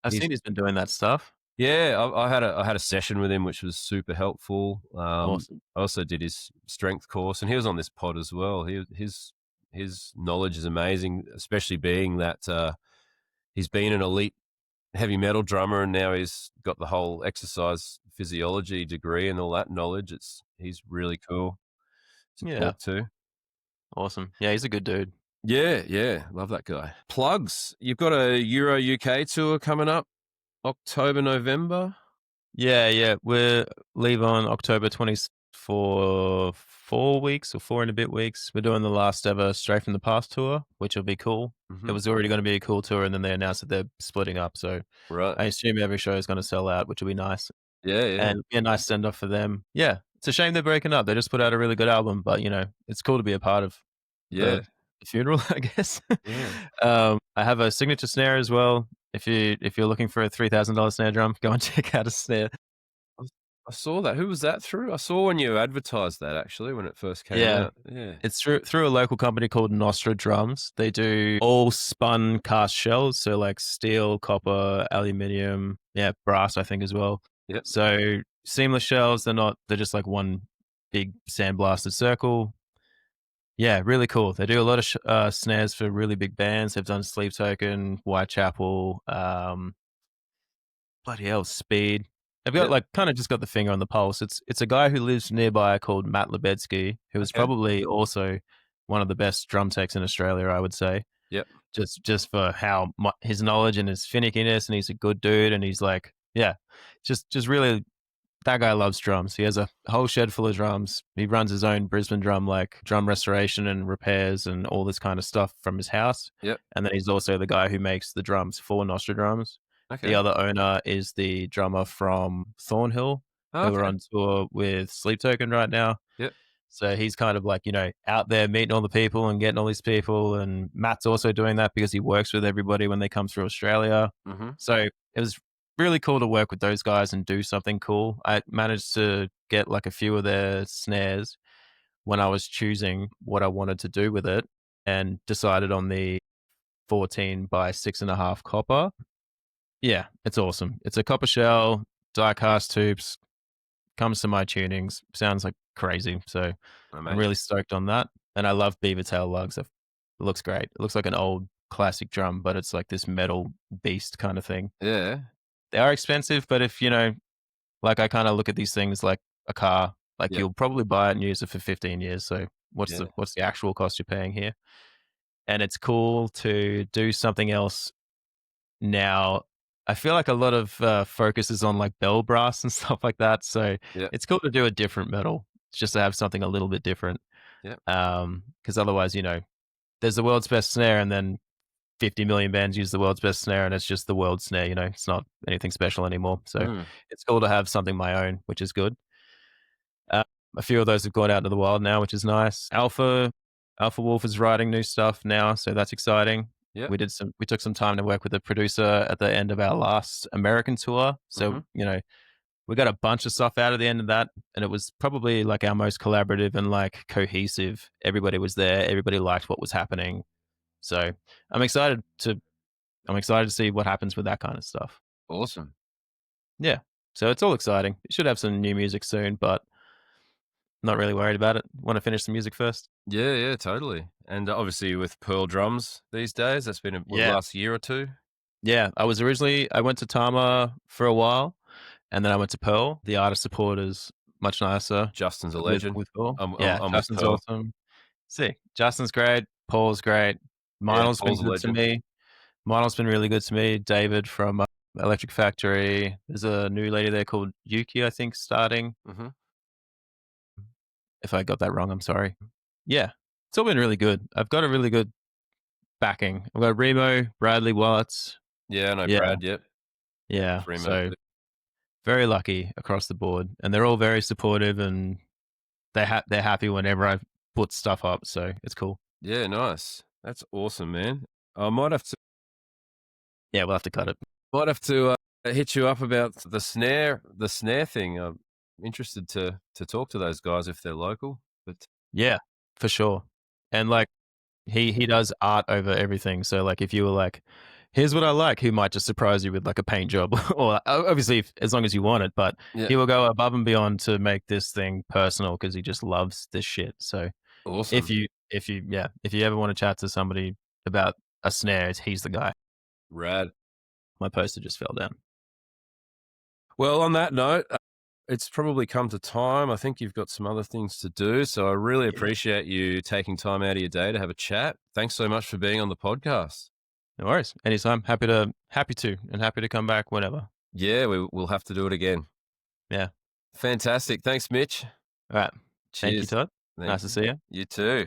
[SPEAKER 2] I've seen he's been doing that stuff.
[SPEAKER 1] Yeah, I had a session with him, which was super helpful.
[SPEAKER 2] Awesome.
[SPEAKER 1] I also did his strength course, and he was on this pod as well. His knowledge is amazing, especially being that he's been an elite heavy metal drummer, and now he's got the whole exercise physiology degree and all that knowledge. He's really cool to talk to.
[SPEAKER 2] Awesome. Yeah, he's a good dude.
[SPEAKER 1] Yeah, love that guy. Plugs. You've got a Euro UK tour coming up, October, November.
[SPEAKER 2] Yeah. We're leave on October 20th for 4 weeks or 4 and a bit weeks. We're doing the last ever Straight from the Past tour, which will be cool.
[SPEAKER 1] Mm-hmm.
[SPEAKER 2] It was already going to be a cool tour, and then they announced that they're splitting up. So I assume every show is going to sell out, which will be nice.
[SPEAKER 1] Yeah.
[SPEAKER 2] And be a nice send off for them. Yeah. It's a shame they're breaking up. They just put out a really good album, but you know, it's cool to be a part of the funeral, I guess.
[SPEAKER 1] Yeah.
[SPEAKER 2] I have a signature snare as well. If you're looking for a $3,000 snare drum, go and check out a snare.
[SPEAKER 1] I saw that. Who was that through? I saw when you advertised that actually when it first came out. Yeah.
[SPEAKER 2] It's through a local company called Nostra Drums. They do all spun cast shells, so like steel, copper, aluminium, brass, I think as well.
[SPEAKER 1] Yep.
[SPEAKER 2] So seamless shells, they're just like one big sandblasted circle. Yeah, really cool. They do a lot of snares for really big bands. They've done Sleep Token, Whitechapel, bloody hell, Speed. They've got kind of just got the finger on the pulse. It's a guy who lives nearby called Matt Lebetsky, who is probably also one of the best drum techs in Australia, I would say.
[SPEAKER 1] Yep.
[SPEAKER 2] Just for how his knowledge and his finickiness, and he's a good dude, and he's like, just really. That guy loves drums. He has a whole shed full of drums. He runs his own Brisbane drum restoration and repairs and all this kind of stuff from his house.
[SPEAKER 1] Yep.
[SPEAKER 2] And then he's also the guy who makes the drums for Nostra Drums.
[SPEAKER 1] Okay.
[SPEAKER 2] The other owner is the drummer from Thornhill, who are on tour with Sleep Token right now.
[SPEAKER 1] Yep.
[SPEAKER 2] So he's kind of like, you know, out there meeting all the people and getting all these people. And Matt's also doing that because he works with everybody when they come through Australia.
[SPEAKER 1] Mm-hmm.
[SPEAKER 2] So it was really cool to work with those guys and do something cool. I managed to get like a few of their snares when I was choosing what I wanted to do with it, and decided on the 14 by 6.5 copper. Yeah, it's awesome. It's a copper shell, die cast tubes, comes to my tunings, sounds like crazy. So I'm really stoked on that. And I love beaver tail lugs. It looks great. It looks like an old classic drum, but it's like this metal beast kind of thing.
[SPEAKER 1] Yeah.
[SPEAKER 2] They are expensive, but if, you know, like I kind of look at these things like a car, like you'll probably buy it and use it for 15 years. So What's
[SPEAKER 1] Yeah.
[SPEAKER 2] the actual cost you're paying here? And it's cool to do something else now. I feel like a lot of focus is on like bell brass and stuff like that. So
[SPEAKER 1] Yeah.
[SPEAKER 2] it's cool to do a different metal. It's just to have something a little bit different.
[SPEAKER 1] Yeah.
[SPEAKER 2] Because otherwise, there's the world's best snare, and then 50 million bands use the world's best snare, and it's just the world's snare. It's not anything special anymore. So
[SPEAKER 1] Mm.
[SPEAKER 2] it's cool to have something my own, which is good. Uh, a few of those have gone out into the wild now, which is nice. Alpha Wolf is writing new stuff now, so that's exciting.
[SPEAKER 1] Yeah.
[SPEAKER 2] We took some time to work with a producer at the end of our last American tour. So, we got a bunch of stuff out at the end of that, and it was probably like our most collaborative and like cohesive. Everybody was there, everybody liked what was happening. So I'm excited to see what happens with that kind of stuff.
[SPEAKER 1] Awesome.
[SPEAKER 2] Yeah. So it's all exciting. We should have some new music soon, but not really worried about it. Want to finish the music first.
[SPEAKER 1] Yeah, yeah, totally. And obviously with Pearl drums these days, that's been what,
[SPEAKER 2] Yeah.
[SPEAKER 1] last year or two.
[SPEAKER 2] Yeah. I went to Tama for a while, and then I went to Pearl. The artist support is much nicer.
[SPEAKER 1] Justin's a
[SPEAKER 2] with
[SPEAKER 1] legend.
[SPEAKER 2] with Pearl.
[SPEAKER 1] I'm
[SPEAKER 2] Yeah,
[SPEAKER 1] with
[SPEAKER 2] Justin's
[SPEAKER 1] Pearl.
[SPEAKER 2] awesome. See, Justin's great. Paul's great.
[SPEAKER 1] Yeah,
[SPEAKER 2] Meinl's been
[SPEAKER 1] Paul's a
[SPEAKER 2] good to
[SPEAKER 1] legend.
[SPEAKER 2] me. Meinl's been really good to me. David from Electric Factory. There's a new lady there called Yuki, I think, starting.
[SPEAKER 1] Hmm.
[SPEAKER 2] If I got that wrong, I'm sorry. Yeah, it's all been really good. I've got a really good backing. I've got Remo, Bradley, Watts.
[SPEAKER 1] Yeah, I know
[SPEAKER 2] Yeah,
[SPEAKER 1] Brad. Yep.
[SPEAKER 2] yeah.
[SPEAKER 1] Remo
[SPEAKER 2] So
[SPEAKER 1] too.
[SPEAKER 2] very lucky across the board, and they're all very supportive, and they're happy whenever I put stuff up. So it's cool.
[SPEAKER 1] Yeah, nice. That's awesome, man. I
[SPEAKER 2] Yeah, we'll have to cut it.
[SPEAKER 1] hit you up about the snare thing. I'm interested to talk to those guys if they're local. But
[SPEAKER 2] Yeah, for sure. And like he does art over everything. So like if you were like, here's what I like, he might just surprise you with like a paint job, or obviously as long as you want it. But
[SPEAKER 1] yeah,
[SPEAKER 2] he will go above and beyond to make this thing personal because he just loves this shit. So
[SPEAKER 1] awesome,
[SPEAKER 2] if you ever want to chat to somebody about a snare, he's the guy.
[SPEAKER 1] rad.
[SPEAKER 2] My poster just fell down.
[SPEAKER 1] Well, on that note, it's probably come to time. I think you've got some other things to do. So I really appreciate you taking time out of your day to have a chat. Thanks so much for being on the podcast.
[SPEAKER 2] No worries. Anytime. Happy to come back whenever.
[SPEAKER 1] Yeah, we'll have to do it again.
[SPEAKER 2] Yeah.
[SPEAKER 1] Fantastic. Thanks, Mitch.
[SPEAKER 2] All right. Thank you,
[SPEAKER 1] Cheers.
[SPEAKER 2] Todd.
[SPEAKER 1] Thank
[SPEAKER 2] Nice to
[SPEAKER 1] you.
[SPEAKER 2] see you.
[SPEAKER 1] You too.